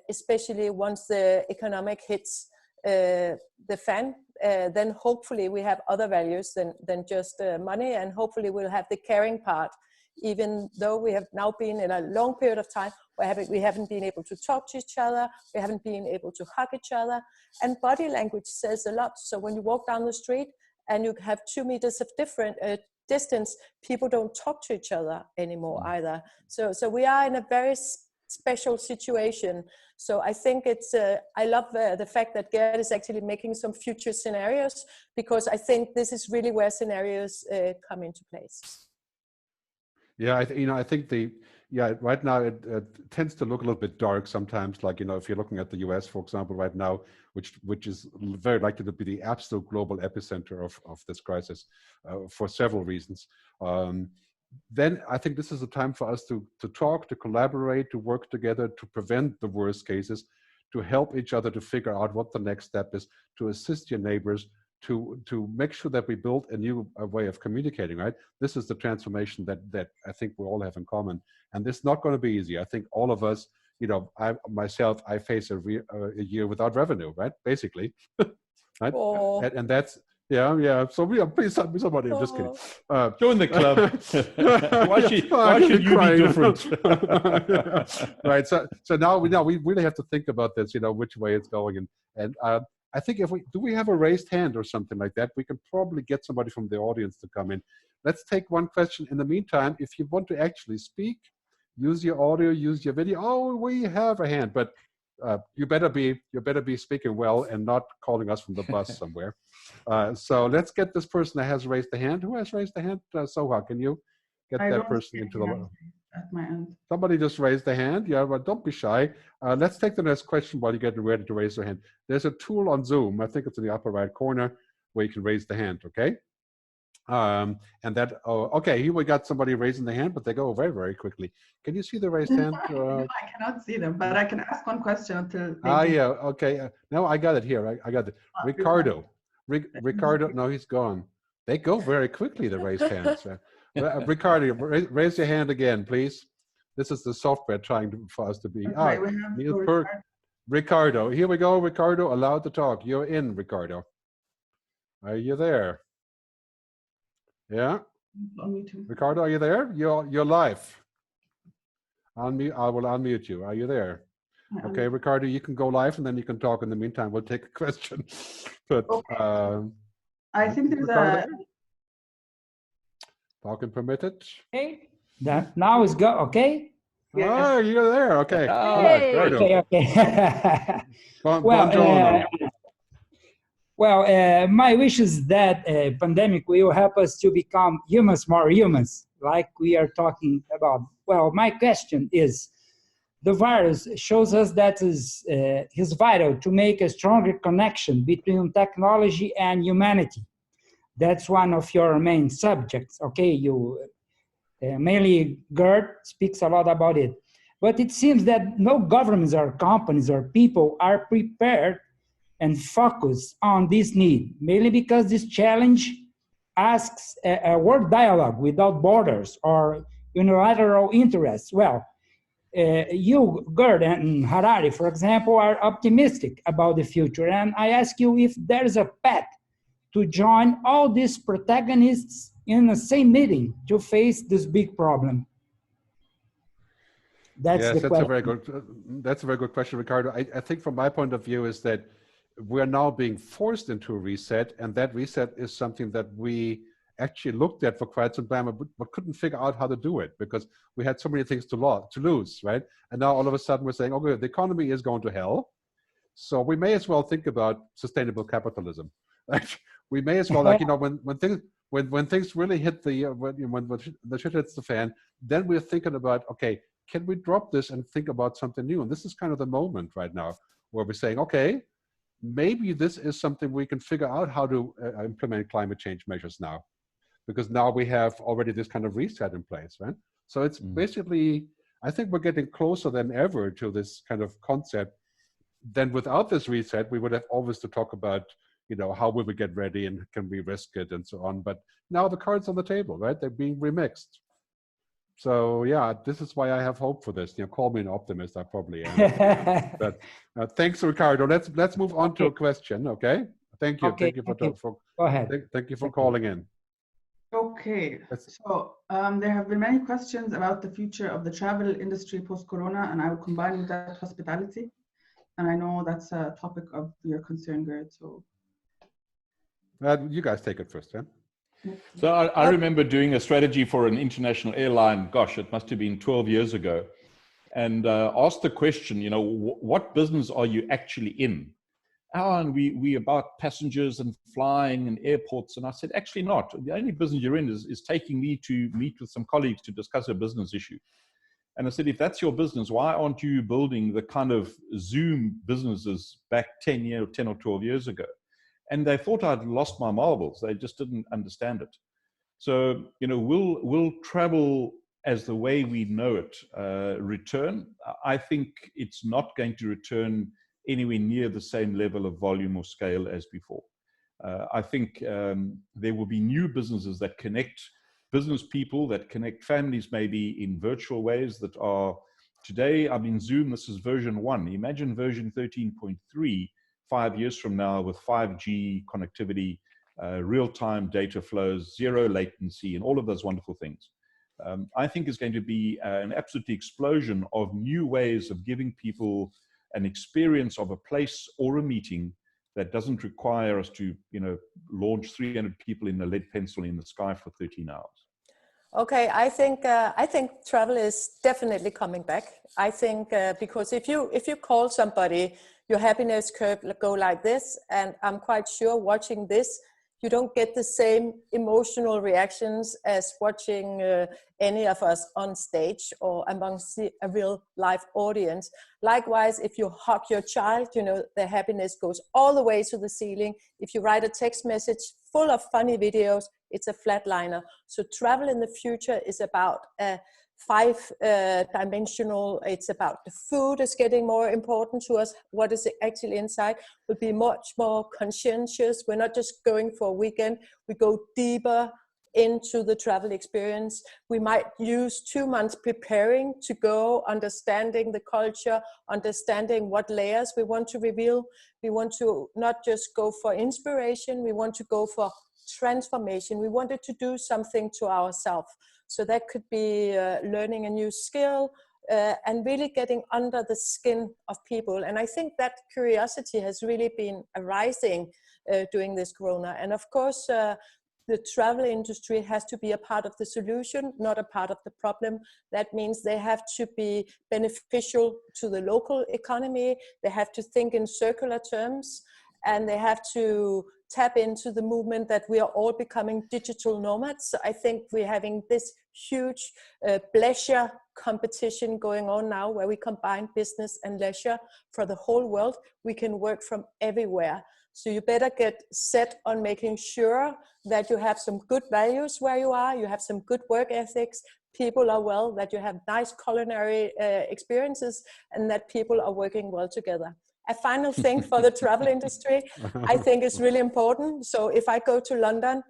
especially once the economic hits the fan. Then hopefully we have other values than just money, and hopefully we'll have the caring part, even though we have now been in a long period of time where we haven't been able to talk to each other, we haven't been able to hug each other, and body language says a lot. So when you walk down the street and you have 2 meters of different distance, people don't talk to each other anymore either. So we are in a very special situation. So I think it's, I love the fact that Gerd is actually making some future scenarios, because I think this is really where scenarios come into place. Yeah, I think right now it tends to look a little bit dark sometimes. Like, if you're looking at the US, for example, right now, which is very likely to be the absolute global epicenter of this crisis for several reasons. Then I think this is a time for us to talk, to collaborate, to work together, to prevent the worst cases, to help each other to figure out what the next step is, to assist your neighbors, to make sure that we build a new way of communicating, right? This is the transformation that I think we all have in common. And this is not going to be easy. I think all of us, I face a year without revenue, right? Basically, right? Oh. And that's, yeah. So please, somebody. I'm just kidding. Join the club. Why should you be different? Right. So now we really have to think about this. Which way it's going, and I think do we have a raised hand or something like that? We can probably get somebody from the audience to come in. Let's take one question. In the meantime, if you want to actually speak, use your audio, use your video. Oh, we have a hand, but you better be speaking well and not calling us from the bus somewhere. So let's get this person that has raised the hand. Who has raised the hand? Soha, can you get that person into the at my end? Somebody just raised the hand. Yeah, but don't be shy. Let's take the next question while you're getting ready to raise your hand. There's a tool on Zoom. I think it's in the upper right corner where you can raise the hand. Okay. Okay, here we got somebody raising the hand, but they go very, very quickly. Can you see the raised hand? No, I cannot see them, but I can ask one question until. Yeah, okay. No, I got it here. I got it. Ricardo. Ricardo, no, he's gone. They go very quickly, the raised hands. Ricardo, raise your hand again, please. This is the software trying for us to be. Okay, Ricardo, here we go. Ricardo, allowed to talk. You're in, Ricardo. Are you there? Yeah. Ricardo, are you there? You're live. I will unmute you. Are you there? Okay, Ricardo, you can go live and then you can talk. In the meantime, we'll take a question. But okay. I think there's Ricardo? Talking permitted. Okay. Now is go. Okay. Yes. Oh, you're there. Okay. Hey. Okay. Well, my wish is that pandemic will help us to become humans, more humans, like we are talking about. Well, my question is, the virus shows us that is vital to make a stronger connection between technology and humanity. That's one of your main subjects. Okay, mainly Gerd speaks a lot about it. But it seems that no governments or companies or people are prepared and focused on this need, mainly because this challenge asks a world dialogue without borders or unilateral interests. Well, you, Gerd and Harari, for example, are optimistic about the future. And I ask you if there's a path to join all these protagonists in the same meeting to face this big problem. That's the question. That's a very good question, Ricardo. I think from my point of view is that we're now being forced into a reset, and that reset is something that we actually looked at for quite some time, but couldn't figure out how to do it because we had so many things to lose, right? And now all of a sudden we're saying, okay, the economy is going to hell, so we may as well think about sustainable capitalism. We may as well, like, you know, when things really hit the when the shit hits the fan, then we're thinking about, okay, can we drop this and think about something new? And this is kind of the moment right now where we're saying, okay, maybe this is something we can figure out how to implement climate change measures now, because now we have already this kind of reset in place, right? So it's basically, I think we're getting closer than ever to this kind of concept. Then without this reset, we would have always to talk about, you know, how will we get ready and can we risk it and so on. But now the cards on the table, right? They're being remixed. So yeah, this is why I have hope for this. You know, call me an optimist, I probably am. But thanks, Ricardo. Let's move on to a question, okay? Thank you. Okay, thank you for go ahead. Thank you for calling in. Okay, so there have been many questions about the future of the travel industry post-corona, and I will combine with that hospitality. And I know that's a topic of your concern, Gerd. So you guys take it first, yeah? So I remember doing a strategy for an international airline, gosh, it must have been 12 years ago, and asked the question, you know, what business are you actually in? Oh, and we about passengers and flying and airports. And I said, actually not. The only business you're in is taking me to meet with some colleagues to discuss a business issue. And I said, if that's your business, why aren't you building the kind of Zoom businesses back 10 or 12 years ago? And they thought I'd lost my marbles. They just didn't understand it. So, you know, will travel as the way we know it return? I think it's not going to return anywhere near the same level of volume or scale as before. I think there will be new businesses that connect business people, that connect families maybe in virtual ways that are today. I mean, Zoom, this is version 1. Imagine version 13.3 5 years from now with 5G connectivity, real-time data flows, zero latency, and all of those wonderful things. I think is going to be an absolute explosion of new ways of giving people an experience of a place or a meeting that doesn't require us to, you know, launch 300 people in a lead pencil in the sky for 13 hours. Okay, I think travel is definitely coming back. I think because if you call somebody, your happiness curve go like this, and I'm quite sure watching this, you don't get the same emotional reactions as watching any of us on stage or amongst a real live audience. Likewise, if you hug your child, you know, the happiness goes all the way to the ceiling. If you write a text message full of funny videos, it's a flatliner. So travel in the future is about 5-dimensional. It's about the food is getting more important to us. What is actually inside will be much more conscientious. We're not just going for a weekend. We go deeper into the travel experience. We might use 2 months preparing to go, understanding the culture, understanding what layers we want to reveal. We want to not just go for inspiration. We want to go for transformation. We wanted to do something to ourselves. So that could be learning a new skill and really getting under the skin of people. And I think that curiosity has really been arising during this corona. And of course, the travel industry has to be a part of the solution, not a part of the problem. That means they have to be beneficial to the local economy. They have to think in circular terms, and they have to tap into the movement that we are all becoming digital nomads. I think we're having this huge leisure competition going on now where we combine business and leisure for the whole world. We can work from everywhere. So you better get set on making sure that you have some good values where you are, you have some good work ethics, people are well, that you have nice culinary experiences, and that people are working well together. A final thing for the travel industry, I think is really important. So if I go to London,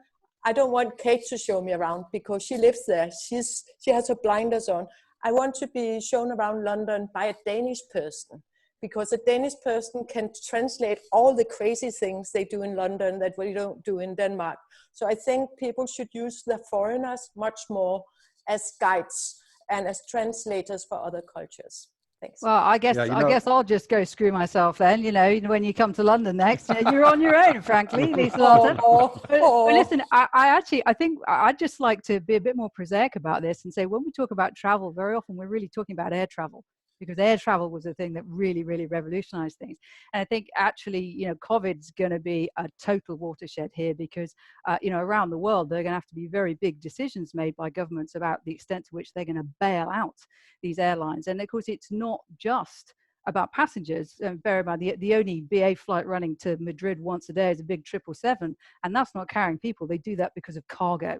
I don't want Kate to show me around because she lives there. She has her blinders on. I want to be shown around London by a Danish person, because a Danish person can translate all the crazy things they do in London that we don't do in Denmark. So I think people should use the foreigners much more as guides and as translators for other cultures. Thanks. Well, I guess I guess I'll just go screw myself then. You know, when you come to London next, you're on your own, frankly, Lisa. But listen, I think I'd just like to be a bit more prosaic about this and say, when we talk about travel, very often we're really talking about air travel, because air travel was the thing that really, really revolutionized things. And I think actually, you know, COVID's going to be a total watershed here, because, you know, around the world, there are going to have to be very big decisions made by governments about the extent to which they're going to bail out these airlines. And of course, it's not just about passengers. Bear in mind, the only BA flight running to Madrid once a day is a big 777, and that's not carrying people. They do that because of cargo.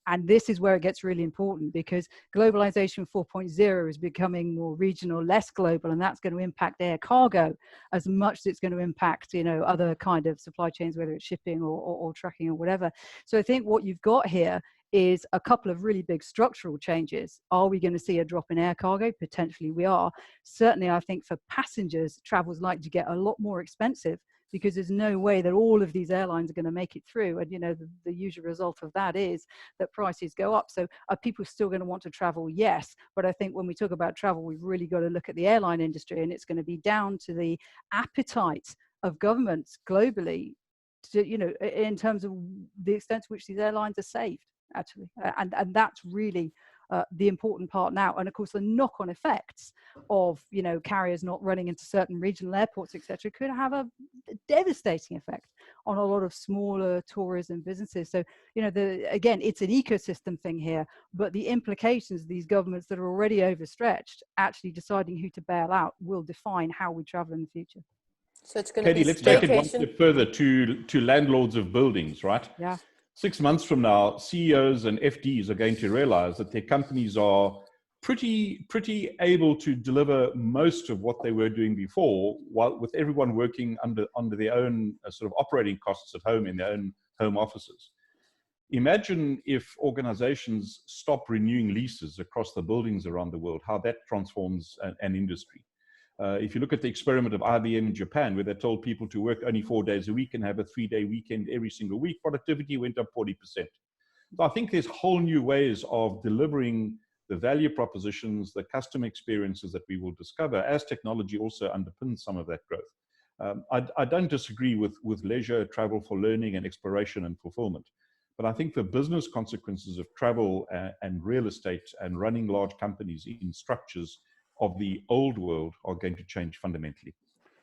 And this is where it gets really important, because globalization 4.0 is becoming more regional, less global, and that's going to impact air cargo as much as it's going to impact, you know, other kind of supply chains, whether it's shipping or trucking or whatever. So I think what you've got here is a couple of really big structural changes. Are we going to see a drop in air cargo? Potentially we are. Certainly, I think for passengers, travel's likely to get a lot more expensive, because there's no way that all of these airlines are going to make it through. And, you know, the usual result of that is that prices go up. So are people still going to want to travel? Yes. But I think when we talk about travel, we've really got to look at the airline industry, and it's going to be down to the appetite of governments globally to, you know, in terms of the extent to which these airlines are saved, actually. And that's really the important part now. And of course, the knock-on effects of, you know, carriers not running into certain regional airports, etc., could have a devastating effect on a lot of smaller tourism businesses. So, you know, again, it's an ecosystem thing here, but the implications of these governments that are already overstretched actually deciding who to bail out will define how we travel in the future. So it's going to be Katie, let's take it one step further to landlords of buildings, right? Yeah. 6 months from now, CEOs and FDs are going to realize that their companies are pretty able to deliver most of what they were doing before, while with everyone working under their own sort of operating costs at home in their own home offices. Imagine if organizations stop renewing leases across the buildings around the world, how that transforms an industry. If you look at the experiment of IBM in Japan, where they told people to work only 4 days a week and have a 3-day weekend every single week, productivity went up 40%. So I think there's whole new ways of delivering the value propositions, the customer experiences that we will discover as technology also underpins some of that growth. I don't disagree with leisure, travel for learning and exploration and fulfillment. But I think the business consequences of travel and real estate and running large companies in structures of the old world are going to change fundamentally.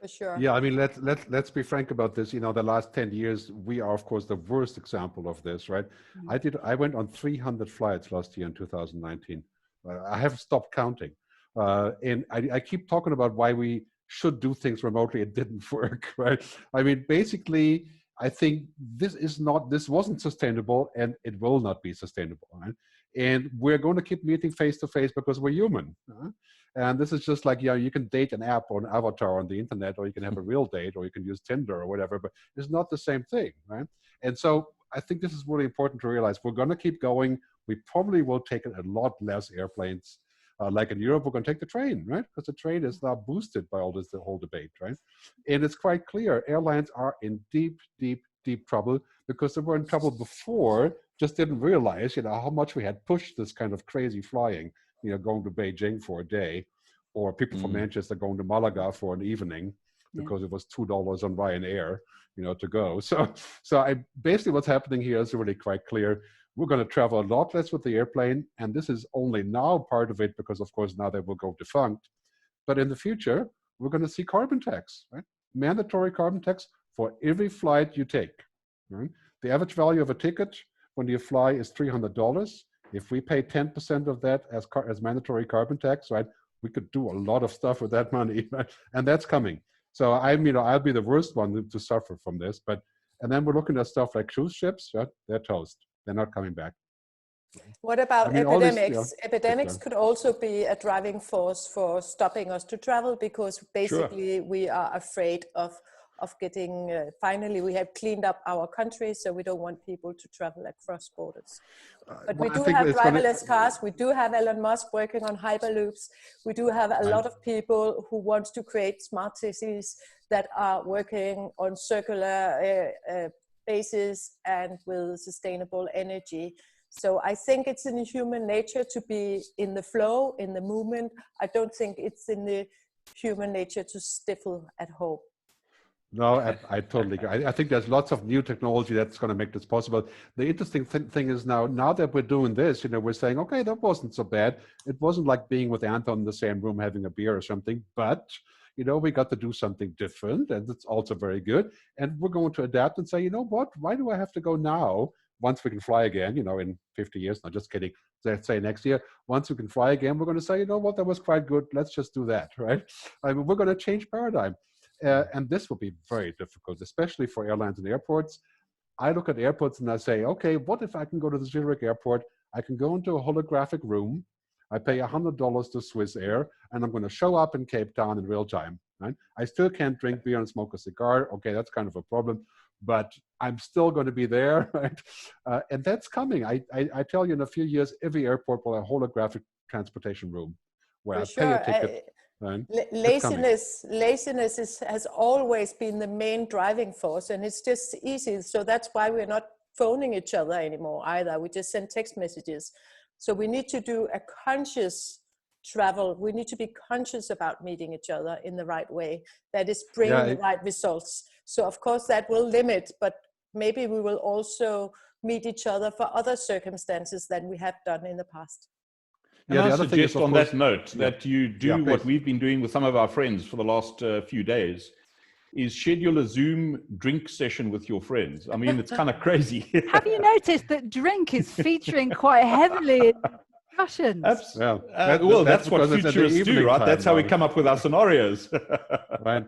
For sure. Yeah, I mean, let's be frank about this. You know, the last 10 years, we are, of course, the worst example of this, right? Mm-hmm. I went on 300 flights last year in 2019. I have stopped counting. And I keep talking about why we should do things remotely. It didn't work, right? I mean, basically, I think this wasn't sustainable, and it will not be sustainable, right? And we're going to keep meeting face to face because we're human. And this is just like, you know, you can date an app or an avatar on the internet, or you can have a real date, or you can use Tinder or whatever, but it's not the same thing, right? And so I think this is really important to realize. We're going to keep going. We probably will take a lot less airplanes. Like in Europe, we're going to take the train, right? Because the train is now boosted by all this, the whole debate, right? And it's quite clear airlines are in deep, deep, deep trouble, because they were in trouble before, just didn't realize, you know, how much we had pushed this kind of crazy flying, you know, going to Beijing for a day, or people from Manchester going to Malaga for an evening because it was $2 on Ryanair, you know, to go. So basically what's happening here is really quite clear. We're going to travel a lot less with the airplane, and this is only now part of it because, of course, now they will go defunct. But in the future, we're going to see carbon tax, right? Mandatory carbon tax for every flight you take, right? The average value of a ticket when you fly is $300. If we pay 10% of that as mandatory carbon tax, right, we could do a lot of stuff with that money, right? And that's coming. So I'll be the worst one to suffer from this. And then we're looking at stuff like cruise ships, right? They're toast. They're not coming back. What about I mean, all this, epidemics? Epidemics could also be a driving force for stopping us to travel, because basically we are afraid of getting, finally we have cleaned up our country, so we don't want people to travel across borders. But we do have driverless cars, we do have Elon Musk working on hyperloops, we do have a lot of people who want to create smart cities that are working on circular basis and with sustainable energy. So I think it's in human nature to be in the flow, in the movement. I don't think it's in the human nature to stifle at home. No, I totally agree. I think there's lots of new technology that's going to make this possible. The interesting thing is now that we're doing this, we're saying, okay, that wasn't so bad. It wasn't like being with Anton in the same room having a beer or something, but we got to do something different, and it's also very good. And we're going to adapt and say, you know what? Why do I have to go now? Once we can fly again, in 50 years, no, just kidding. Let's say next year, once we can fly again, we're going to say, you know what? That was quite good. Let's just do that, right? I mean, we're going to change paradigm. And this will be very difficult, especially for airlines and airports. I look at airports and I say, okay, what if I can go to the Zürich airport? I can go into a holographic room. I pay $100 to Swiss Air, and I'm going to show up in Cape Town in real time. Right? I still can't drink beer and smoke a cigar. Okay, that's kind of a problem, but I'm still going to be there, right? And that's coming. I tell you, in a few years, every airport will have a holographic transportation room where I pay a ticket. Right? Laziness has always been the main driving force, and it's just easy. So that's why we're not phoning each other anymore either. We just send text messages. So we need to do a conscious travel. We need to be conscious about meeting each other in the right way that is bringing the right results. So of course that will limit, but maybe we will also meet each other for other circumstances than we have done in the past. And I suggest on that note that you do what we've been doing with some of our friends for the last few days, is schedule a Zoom drink session with your friends. I mean, it's kind of crazy. Have you noticed that drink is featuring quite heavily in discussions? Well, that's what futurists do, right? That's how we come up with our scenarios. Right.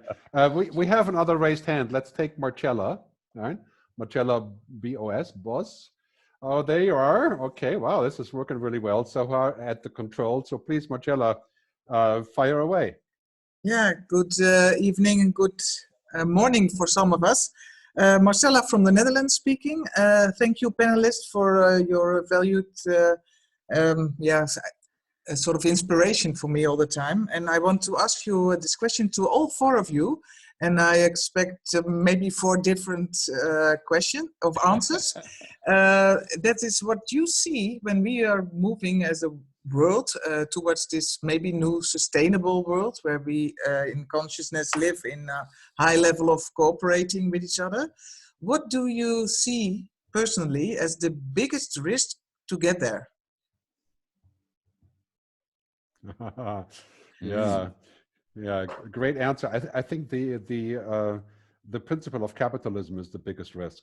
We have another raised hand. Let's take Marcella. Right? Marcella Boss. Oh, there you are. Okay, wow, this is working really well so far at the control. So please, Marcella, fire away. Yeah, good evening and good morning for some of us. Marcella from the Netherlands speaking. Thank you, panelists, for your valued sort of inspiration for me all the time. And I want to ask you this question to all four of you. And I expect maybe 4 different answers. That is what you see when we are moving as a world towards this maybe new sustainable world where we in consciousness live in a high level of cooperating with each other. What do you see personally as the biggest risk to get there? Yeah, great answer. I think the principle of capitalism is the biggest risk,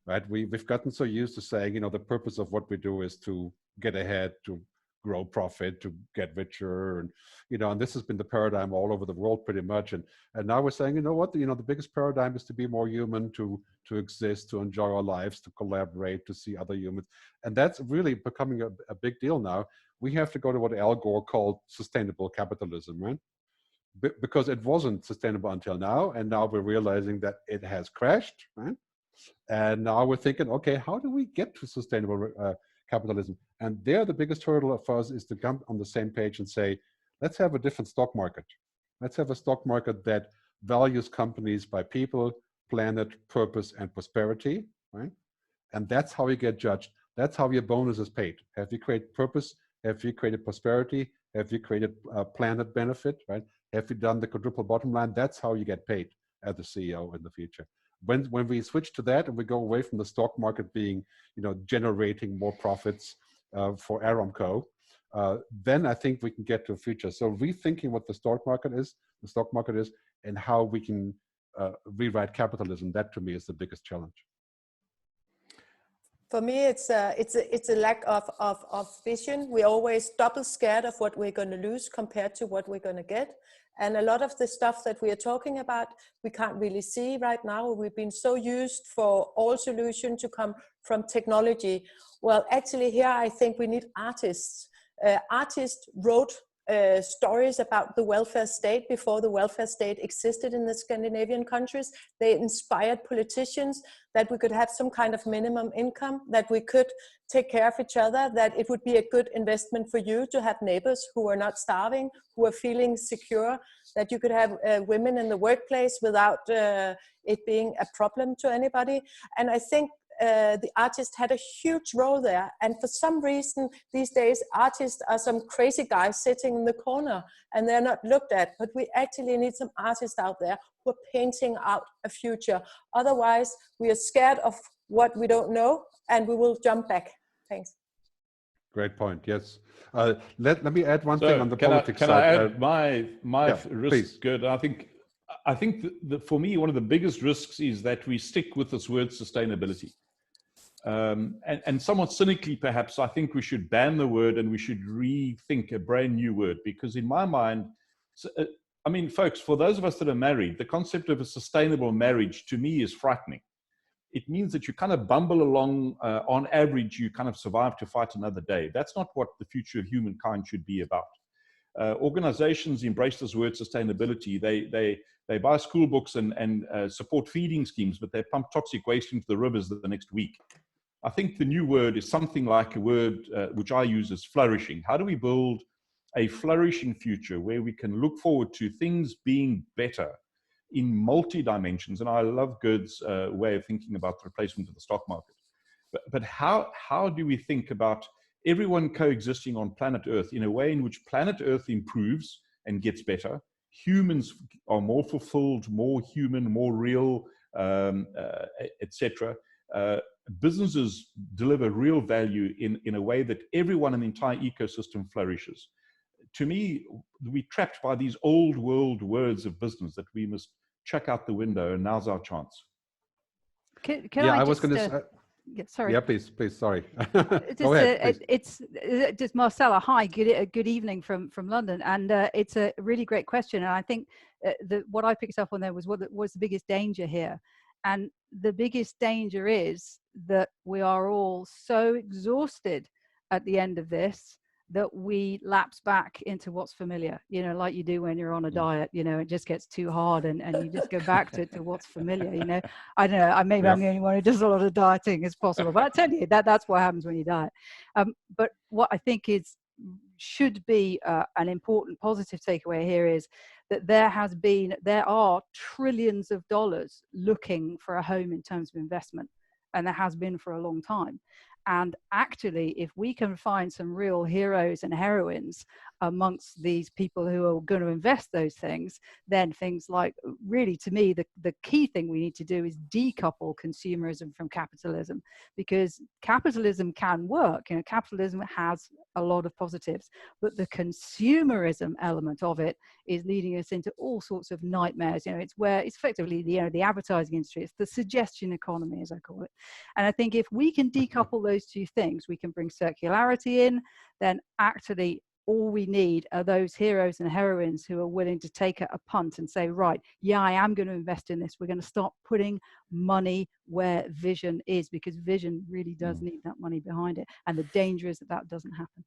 right? We've gotten so used to saying, the purpose of what we do is to get ahead, to grow profit, to get richer, and and this has been the paradigm all over the world pretty much. And now we're saying, the biggest paradigm is to be more human, to exist, to enjoy our lives, to collaborate, to see other humans, and that's really becoming a big deal now. We have to go to what Al Gore called sustainable capitalism, right? Because it wasn't sustainable until now, and now we're realizing that it has crashed, right? And now we're thinking, okay, how do we get to sustainable capitalism? And there, the biggest hurdle for us is to come on the same page and say, let's have a different stock market. Let's have a stock market that values companies by people, planet, purpose, and prosperity, right? And that's how you get judged. That's how your bonus is paid. Have you created purpose? Have you created prosperity? Have you created planet benefit, right? Have you done the quadruple bottom line? That's how you get paid as the CEO in the future. When we switch to that and we go away from the stock market being, generating more profits for Aramco, then I think we can get to a future. So rethinking what the stock market is, and how we can rewrite capitalism, that to me is the biggest challenge. For me, it's a lack of vision. We're always double scared of what we're going to lose compared to what we're going to get. And a lot of the stuff that we are talking about, we can't really see right now. We've been so used for all solutions to come from technology. Well, actually here, I think we need artists. Artists wrote stories about the welfare state before the welfare state existed in the Scandinavian countries. They inspired politicians that we could have some kind of minimum income, that we could take care of each other, that it would be a good investment for you to have neighbors who are not starving, who are feeling secure, that you could have women in the workplace without it being a problem to anybody. And I think the artist had a huge role there, and for some reason these days artists are some crazy guys sitting in the corner and they're not looked at. But we actually need some artists out there who are painting out a future. Otherwise we are scared of what we don't know and we will jump back. Thanks. Great point. Yes. Let me add one thing on the politics side. Can I add my risk? Good. I think that for me, one of the biggest risks is that we stick with this word sustainability. And somewhat cynically, perhaps, I think we should ban the word and we should rethink a brand new word, because in my mind, I mean, folks, for those of us that are married, the concept of a sustainable marriage to me is frightening. It means that you kind of bumble along, on average, you kind of survive to fight another day. That's not what the future of humankind should be about. Organizations embrace this word sustainability. They buy school books and support feeding schemes, but they pump toxic waste into the rivers the next week. I think the new word is something like a word which I use as flourishing. How do we build a flourishing future where we can look forward to things being better in multi-dimensions? And I love Gerd's way of thinking about the replacement of the stock market. But how do we think about everyone coexisting on planet Earth in a way in which planet Earth improves and gets better? Humans are more fulfilled, more human, more real, etc. Businesses deliver real value in a way that everyone in the entire ecosystem flourishes. To me, we're trapped by these old world words of business that we must chuck out the window, and now's our chance. I was going to sorry. Yeah, please, sorry. Go ahead, it's just Marcella. Hi, good evening from London, and it's a really great question. And I think what I picked up on there was what was the biggest danger here, and the biggest danger is that we are all so exhausted at the end of this that we lapse back into what's familiar, like you do when you're on a diet. It just gets too hard and you just go back to what's familiar. I don't know, maybe I'm the only one who does a lot of dieting as possible, but I tell you that's what happens when you diet. But what I think should be an important positive takeaway here is that there are trillions of dollars looking for a home in terms of investment, and there has been for a long time. And actually, if we can find some real heroes and heroines amongst these people who are going to invest those things, then things like, really, to me, the key thing we need to do is decouple consumerism from capitalism, because capitalism can work. Capitalism has a lot of positives, but the consumerism element of it is leading us into all sorts of nightmares. It's effectively the advertising industry. It's the suggestion economy, as I call it. And I think if we can decouple those two things, we can bring circularity in, then actually all we need are those heroes and heroines who are willing to take a punt and say, right, yeah, I am going to invest in this. We're going to start putting money where vision is, because vision really does need that money behind it. And the danger is that doesn't happen.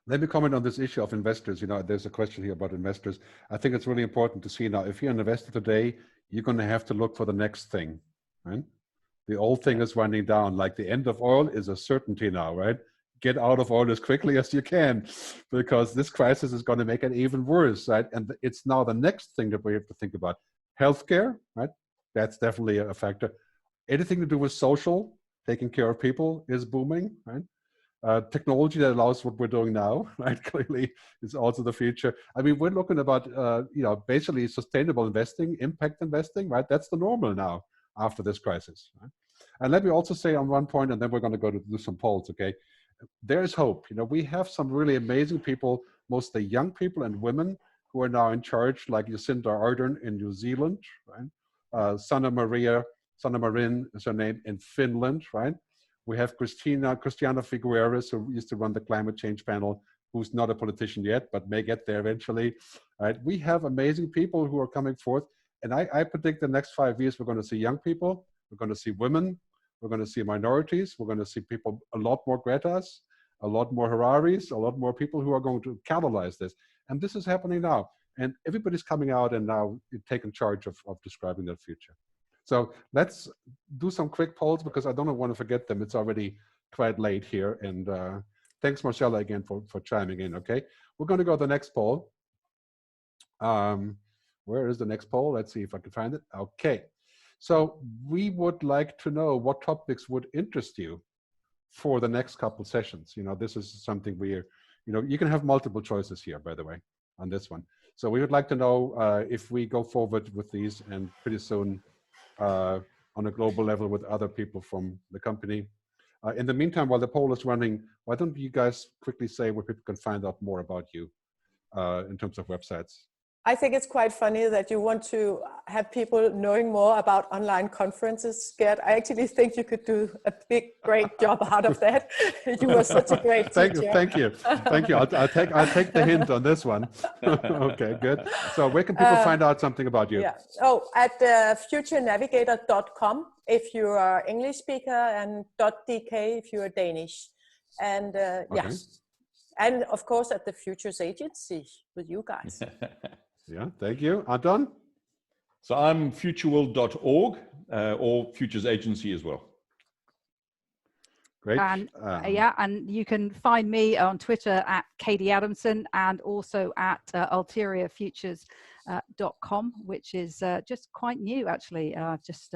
Let me comment on this issue of investors. There's a question here about investors. I think it's really important to see now, if you're an investor today, you're going to have to look for the next thing, right? The old thing is running down, like the end of oil is a certainty now, right? Get out of oil as quickly as you can, because this crisis is going to make it even worse, right? And it's now the next thing that we have to think about. Healthcare, right? That's definitely a factor. Anything to do with social, taking care of people is booming, right? Technology that allows what we're doing now, right? Clearly is also the future. I mean, we're looking about, basically sustainable investing, impact investing, right? That's the normal now after this crisis, right? And let me also say on one point, and then we're going to go to do some polls, okay? There is hope. We have some really amazing people, mostly young people and women, who are now in charge, like Jacinda Ardern in New Zealand, right? Sanna Marin is her name, in Finland, right? We have Cristiana Figueres, who used to run the climate change panel, who's not a politician yet, but may get there eventually. Right? We have amazing people who are coming forth. And I predict the next 5 years, we're going to see young people, we're going to see women, we're going to see minorities, we're going to see people, a lot more Gretas, a lot more Hararis, a lot more people who are going to catalyze this. And this is happening now. And everybody's coming out and now taking charge of describing their future. So let's do some quick polls because I don't want to forget them. It's already quite late here. And thanks, Marcella, again for chiming in, okay? We're going to go to the next poll. Where is the next poll? Let's see if I can find it. Okay. So we would like to know what topics would interest you for the next couple sessions. You know, this is something we're, you know, you can have multiple choices here, by the way, on this one. So we would like to know if we go forward with these and pretty soon on a global level with other people from the company. In the meantime, while the poll is running, why don't you guys quickly say where people can find out more about you in terms of websites? I think it's quite funny that you want to have people knowing more about online conferences, Gerd. I actually think you could do a great job out of that. You were such a great teacher. Thank you. I'll take the hint on this one. Okay, good. So where can people find out something about you? Yeah. Oh, at futurenavigator.com if you are English speaker, and .dk if you are Danish. And Okay. yeah. And of course at the TheFuturesAgency with you guys. Yeah, thank you. Anton? So I'm futureworld.org or TheFuturesAgency as well. Great. And yeah, and you can find me on Twitter at Katie Adamson and also at ulteriorfutures.com, which is just quite new, actually. I've just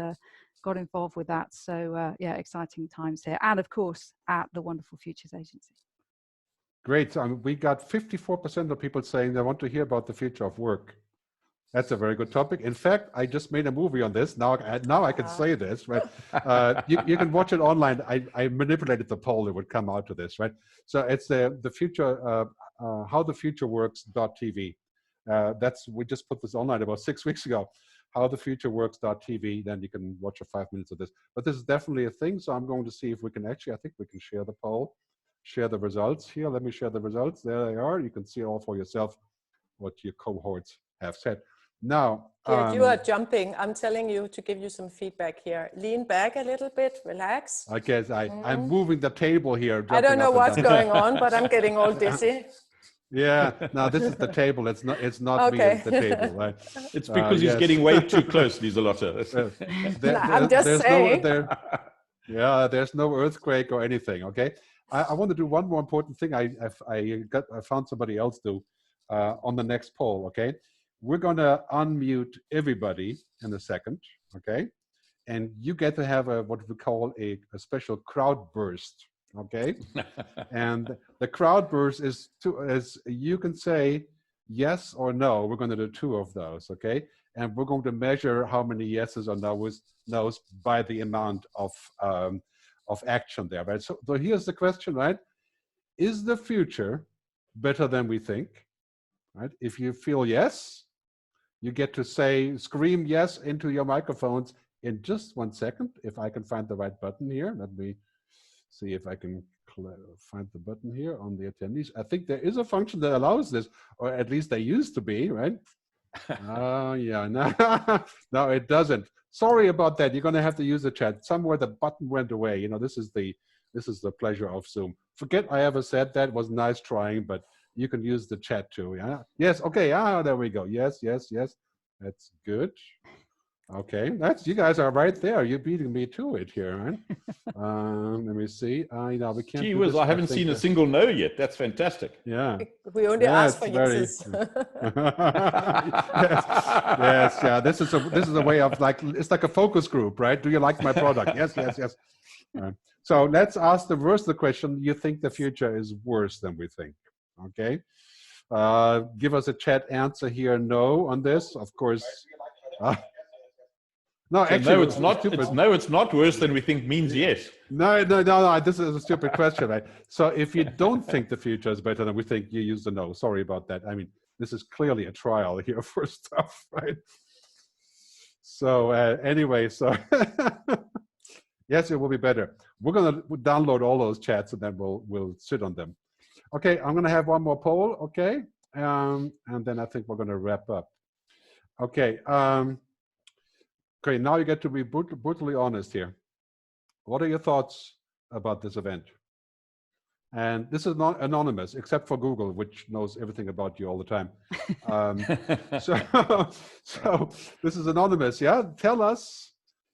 got involved with that. So yeah, exciting times here. And of course, at the wonderful Futures Agency. Great. We got 54% of people saying they want to hear about the future of work. That's a very good topic. In fact, I just made a movie on this. Now I can say this, right? You can watch it online. I manipulated the poll that would come out to this, right? So it's the future, howthefutureworks.tv. We just put this online about 6 weeks ago. Howthefutureworks.tv. Then you can watch 5 minutes of this. But this is definitely a thing. So I'm going to see if we can actually, I think we can share the poll. Share the results here. Let me share the results. There they are. You can see all for yourself what your cohorts have said. Now, you are jumping. I'm telling you to give you some feedback here. Lean back a little bit, relax. I guess I'm moving the table here. I don't know what's going on, but I'm getting all dizzy. Yeah, no, this is the table. It's not Okay. me at the table, right? It's because he's getting way too close, Lieselotte. I'm just saying. There's no earthquake or anything, okay? I want to do one more important thing. I found somebody else do on the next poll. Okay, we're going to unmute everybody in a second. Okay, and you get to have what we call a special crowd burst. Okay, and the crowd burst is you can say yes or no. We're going to do 2 of those. Okay, and we're going to measure how many yeses or no's by the amount of action there, right? So here's the question, right? Is the future better than we think, right? If you feel yes, you get to scream yes into your microphones in just 1 second. If I can find the right button here, let me see if I can find the button here on the attendees. I think there is a function that allows this, or at least there used to be, right? Yeah, no, it doesn't. Sorry about that. You're going to have to use the chat. Somewhere the button went away. You know, this is the pleasure of Zoom. Forget I ever said that. It was nice trying, but you can use the chat too. Yeah. Yes. Okay. There we go. Yes. That's good. Okay. You guys are right there. You're beating me to it here, right? Let me see. We can't. Gee whiz, I haven't seen a single no yet. That's fantastic. Yeah. We only ask for yeses. Yes. Yeah. This is a way of it's like a focus group, right? Do you like my product? Yes. Right. So let's ask the question. You think the future is worse than we think? Okay. Give us a chat answer here. No on this, of course. No, so actually, no, it's not. It's not worse than we think means yes. No. This is a stupid question, right? So if you don't think the future is better than we think, you use the no. Sorry about that. I mean, this is clearly a trial here for stuff, right? So anyway, so Yes, it will be better. We're going to download all those chats and then we'll sit on them. Okay, I'm going to have one more poll. Okay, and then I think we're going to wrap up. Okay. Okay, now you get to be brutally honest here. What are your thoughts about this event? And this is not anonymous, except for Google, which knows everything about you all the time. So this is anonymous, yeah? Tell us,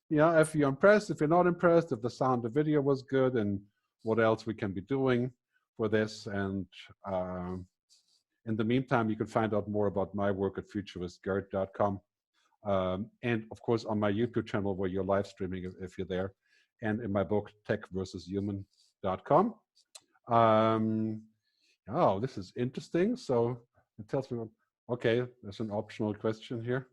yeah, if you're impressed, if you're not impressed, if the sound, the video was good, and what else we can be doing for this. And in the meantime, you can find out more about my work at futuristgerd.com. And of course, on my YouTube channel where you're live streaming if you're there, and in my book, techversushuman.com. Oh, this is interesting. So it tells me, okay, there's an optional question here.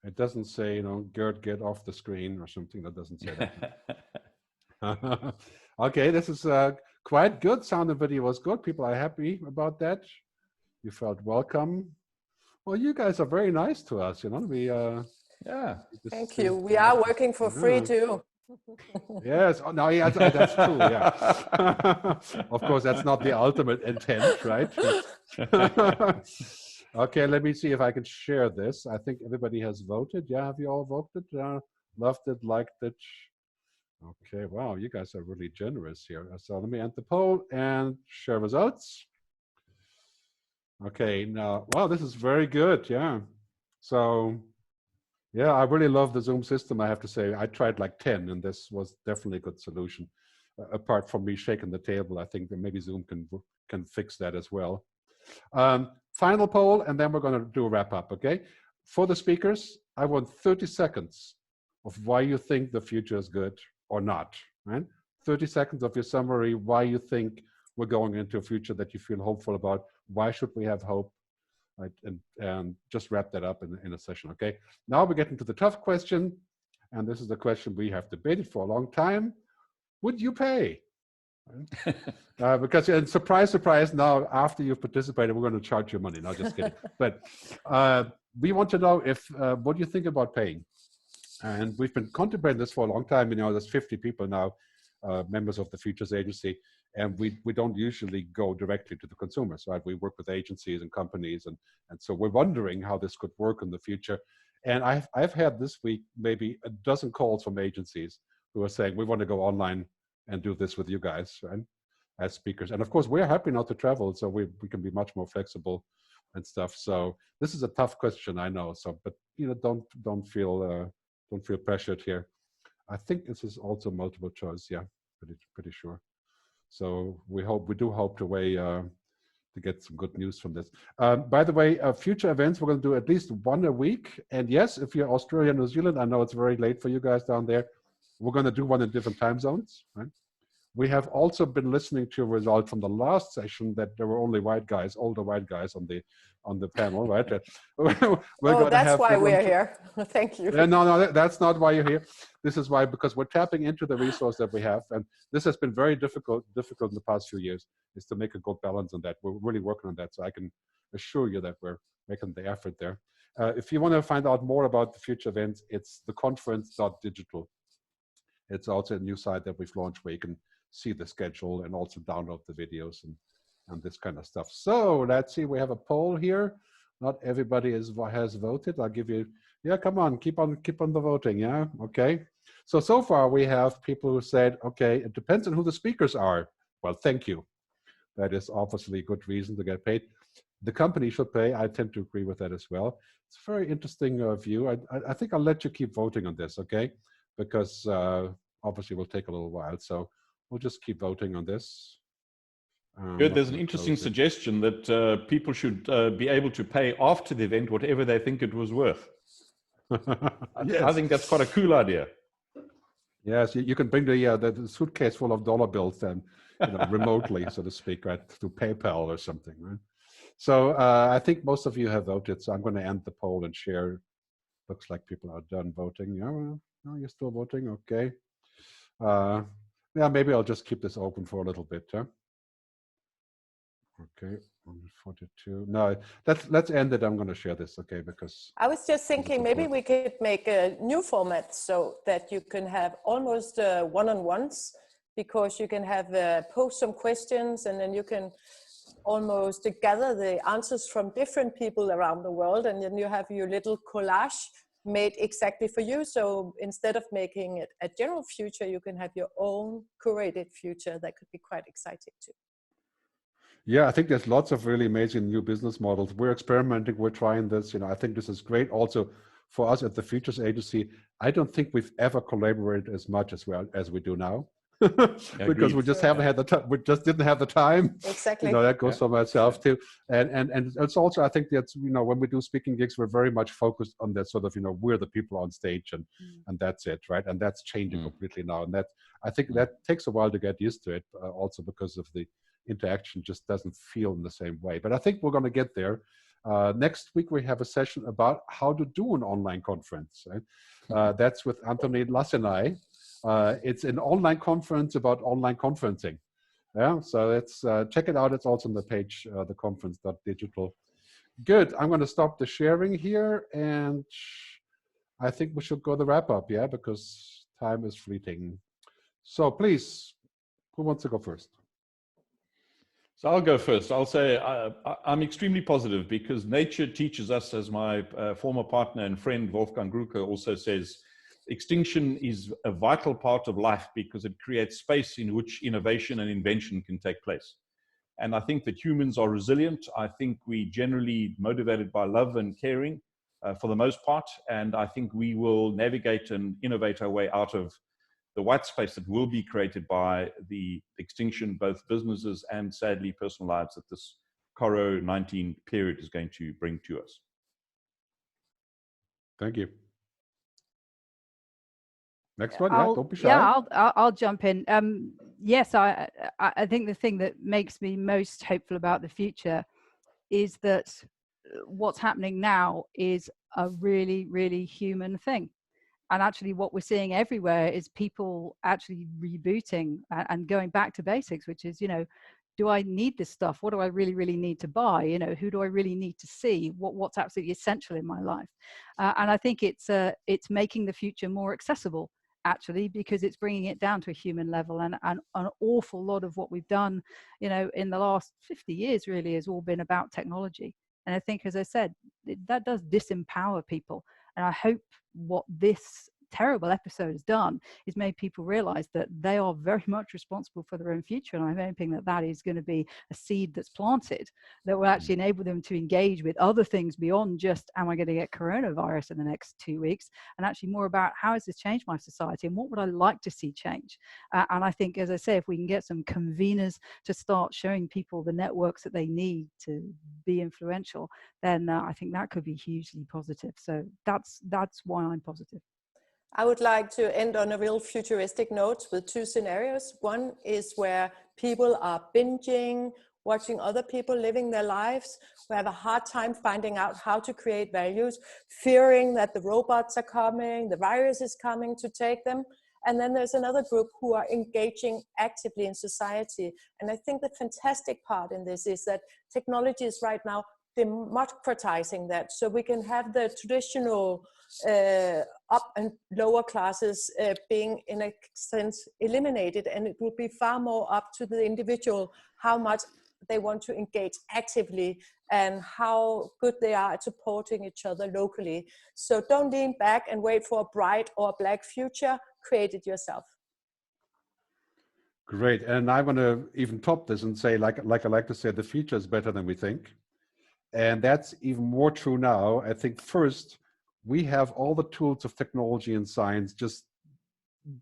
It doesn't say, you know, Gerd, get off the screen or something. That doesn't say that. Okay, this is quite good. Sound and video was good. People are happy about that. You felt welcome. Well, you guys are very nice to us, you know. We yeah. Thank you. We are working for free too. Yes. Oh, no, yeah, that's true. Yeah. Of course, that's not the ultimate intent, right? Okay, let me see if I can share this. I think everybody has voted. Yeah, have you all voted? Loved it, liked it. Okay, wow, you guys are really generous here. So let me end the poll and share results. Okay, now, wow, this is very good, yeah. So, yeah, I really love the Zoom system, I have to say. I tried like 10, and this was definitely a good solution. Apart from me shaking the table, I think that maybe Zoom can fix that as well. Final poll, and then we're going to do a wrap up, okay? For the speakers, I want 30 seconds of why you think the future is good or not, right? 30 seconds of your summary, why you think we're going into a future that you feel hopeful about. Why should we have hope? Right? And just wrap that up in a session, okay? Now we're getting to the tough question, and this is the question we have debated for a long time. Would you pay? Because, and surprise, surprise, now after you've participated, we're going to charge you money. No, just kidding. But we want to know if, what do you think about paying? And we've been contemplating this for a long time. You know, there's 50 people now, members of the Futures Agency, and we don't usually go directly to the consumers, right? We work with agencies and companies, and so we're wondering how this could work in the future. And I've had this week maybe a dozen calls from agencies who are saying, we want to go online and do this with you guys, right, as speakers. And of course, we're happy not to travel, so we can be much more flexible and stuff. So this is a tough question, I know. So, but you know, don't feel pressured here. I think this is also multiple choice. Yeah, pretty sure. So we do hope to get some good news from this. By the way, future events, we're going to do at least one a week. And yes, if you're Australia, New Zealand, I know it's very late for you guys down there. We're going to do one in different time zones, right? We have also been listening to a result from the last session that there were only white guys, older white guys on the panel, right? That's why we're here. Thank you. No, that's not why you're here. This is why, because we're tapping into the resource that we have, and this has been very difficult in the past few years, is to make a good balance on that. We're really working on that, so I can assure you that we're making the effort there. If you want to find out more about the future events, it's theconference.digital. It's also a new site that we've launched where you can see the schedule and also download the videos and this kind of stuff. So let's see, we have a poll here. Not everybody has voted. I'll give you, yeah, come on, keep on the voting, yeah, okay. So far we have people who said, okay, it depends on who the speakers are. Well, thank you. That is obviously a good reason to get paid. The company should pay. I tend to agree with that as well. It's a very interesting view. I think I'll let you keep voting on this, okay? Because obviously will take a little while. So we'll just keep voting on this. Good. There's an interesting suggestion that people should be able to pay after the event whatever they think it was worth. Yes. I think that's quite a cool idea. Yes, you can bring the suitcase full of dollar bills then, you know, remotely, so to speak, right, through PayPal or something, right? So I think most of you have voted, so I'm going to end the poll and share. Looks like people are done voting. Yeah, well, no, you're still voting, okay. Yeah, maybe I'll just keep this open for a little bit, huh? Okay, 42. No, let's end it. I'm going to share this, okay? Because I was just thinking maybe we could make a new format so that you can have almost one-on-ones, because you can have post some questions and then you can almost gather the answers from different people around the world, and then you have your little collage made exactly for you. So instead of making it a general future, you can have your own curated future. That could be quite exciting too. Yeah, I think there's lots of really amazing new business models. We're experimenting, we're trying this. I think this is great also for us at the Futures Agency. I don't think we've ever collaborated as much as we do now. Because we just haven't had the time. We just didn't have the time. Exactly. That goes for myself too. And it's also, I think that's, when we do speaking gigs, we're very much focused on that sort of, we're the people on stage and that's it, right? And that's changing completely now. And I think that takes a while to get used to it, also because of the interaction just doesn't feel in the same way. But I think we're going to get there. Next week, we have a session about how to do an online conference. Right? That's with Anthony Lass and I. It's an online conference about online conferencing. Yeah, so let's check it out. It's also on the page, the conference.digital. Good. I'm going to stop the sharing here, and I think we should go to wrap up, yeah, because time is fleeting. So please, who wants to go first? So I'll go first. I'll say I'm extremely positive because nature teaches us, as my former partner and friend Wolfgang Grucker also says, extinction is a vital part of life because it creates space in which innovation and invention can take place. And I think that humans are resilient. I think we generally motivated by love and caring for the most part. And I think we will navigate and innovate our way out of the white space that will be created by the extinction, both businesses and sadly personal lives, that this COVID-19 period is going to bring to us. Thank you. Next one, yeah, don't be shy. Yeah, I'll jump in. Yes, I think the thing that makes me most hopeful about the future is that what's happening now is a really, really human thing. And actually what we're seeing everywhere is people actually rebooting and going back to basics, which is, do I need this stuff? What do I really, really need to buy? Who do I really need to see? What's absolutely essential in my life? And I think it's making the future more accessible, actually, because it's bringing it down to a human level. And an awful lot of what we've done, in the last 50 years really has all been about technology. And I think, as I said, that does disempower people. And I hope what this terrible episode has done is made people realize that they are very much responsible for their own future. And I'm hoping that that is going to be a seed that's planted that will actually enable them to engage with other things beyond just, am I going to get coronavirus in the next 2 weeks? And actually more about, how has this changed my society and what would I like to see change? And I think, as I say, if we can get some conveners to start showing people the networks that they need to be influential, then I think that could be hugely positive. So that's why I'm positive. I would like to end on a real futuristic note with two scenarios. One is where people are binging, watching other people living their lives, who have a hard time finding out how to create values, fearing that the robots are coming, the virus is coming to take them. And then there's another group who are engaging actively in society. And I think the fantastic part in this is that technology is right now democratizing that, so we can have the traditional up and lower classes being in a sense eliminated, and it will be far more up to the individual how much they want to engage actively and how good they are at supporting each other locally. So don't lean back and wait for a bright or black future, create it yourself. Great. And I want to even top this and say, like I like to say, the future is better than we think. And that's even more true now. I think first, we have all the tools of technology and science just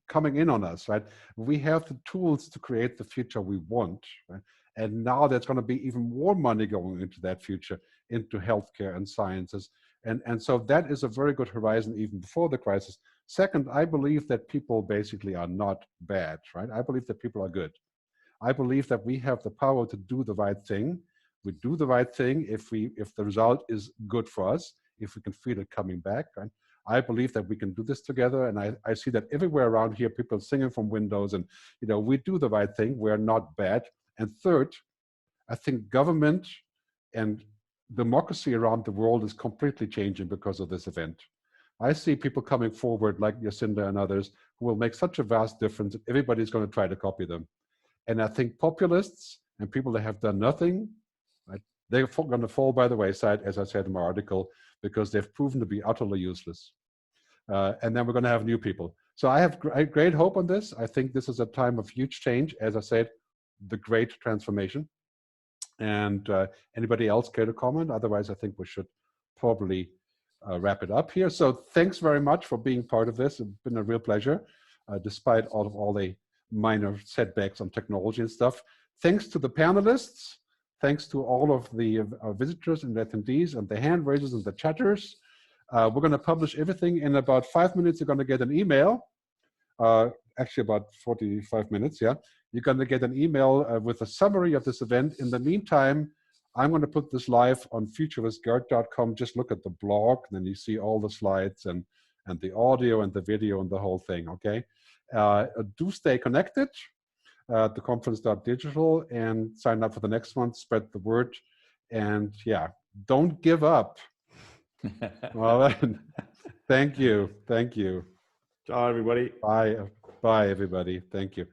coming in on us, right? We have the tools to create the future we want, right? And now there's going to be even more money going into that future, into healthcare and sciences. And so that is a very good horizon even before the crisis. Second, I believe that people basically are not bad, right? I believe that people are good. I believe that we have the power to do the right thing. We do the right thing if the result is good for us, if we can feel it coming back. Right? I believe that we can do this together, and I see that everywhere around here, people singing from windows, and we do the right thing. We're not bad. And third, I think government And democracy around the world is completely changing because of this event. I see people coming forward like Jacinda and others who will make such a vast difference. Everybody's going to try to copy them. And I think populists and people that have done nothing, right, they're going to fall by the wayside, as I said in my article, because they've proven to be utterly useless. And then we're going to have new people. So I have great hope on this. I think this is a time of huge change. As I said, the great transformation. And anybody else care to comment? Otherwise, I think we should probably wrap it up here. So thanks very much for being part of this. It's been a real pleasure, despite all the minor setbacks on technology and stuff. Thanks to the panelists. Thanks to all of the visitors and attendees and the hand raisers and the chatters. We're going to publish everything in about 5 minutes. You're going to get an email. Actually, about 45 minutes, yeah. You're going to get an email with a summary of this event. In the meantime, I'm going to put this live on futuristgerd.com. Just look at the blog, and then you see all the slides and the audio and the video and the whole thing, okay? Do stay connected to conference.digital and sign up for the next one, spread the word, and yeah, don't give up. Well, thank you. Thank you. Ciao, everybody. Bye. Bye, everybody. Thank you.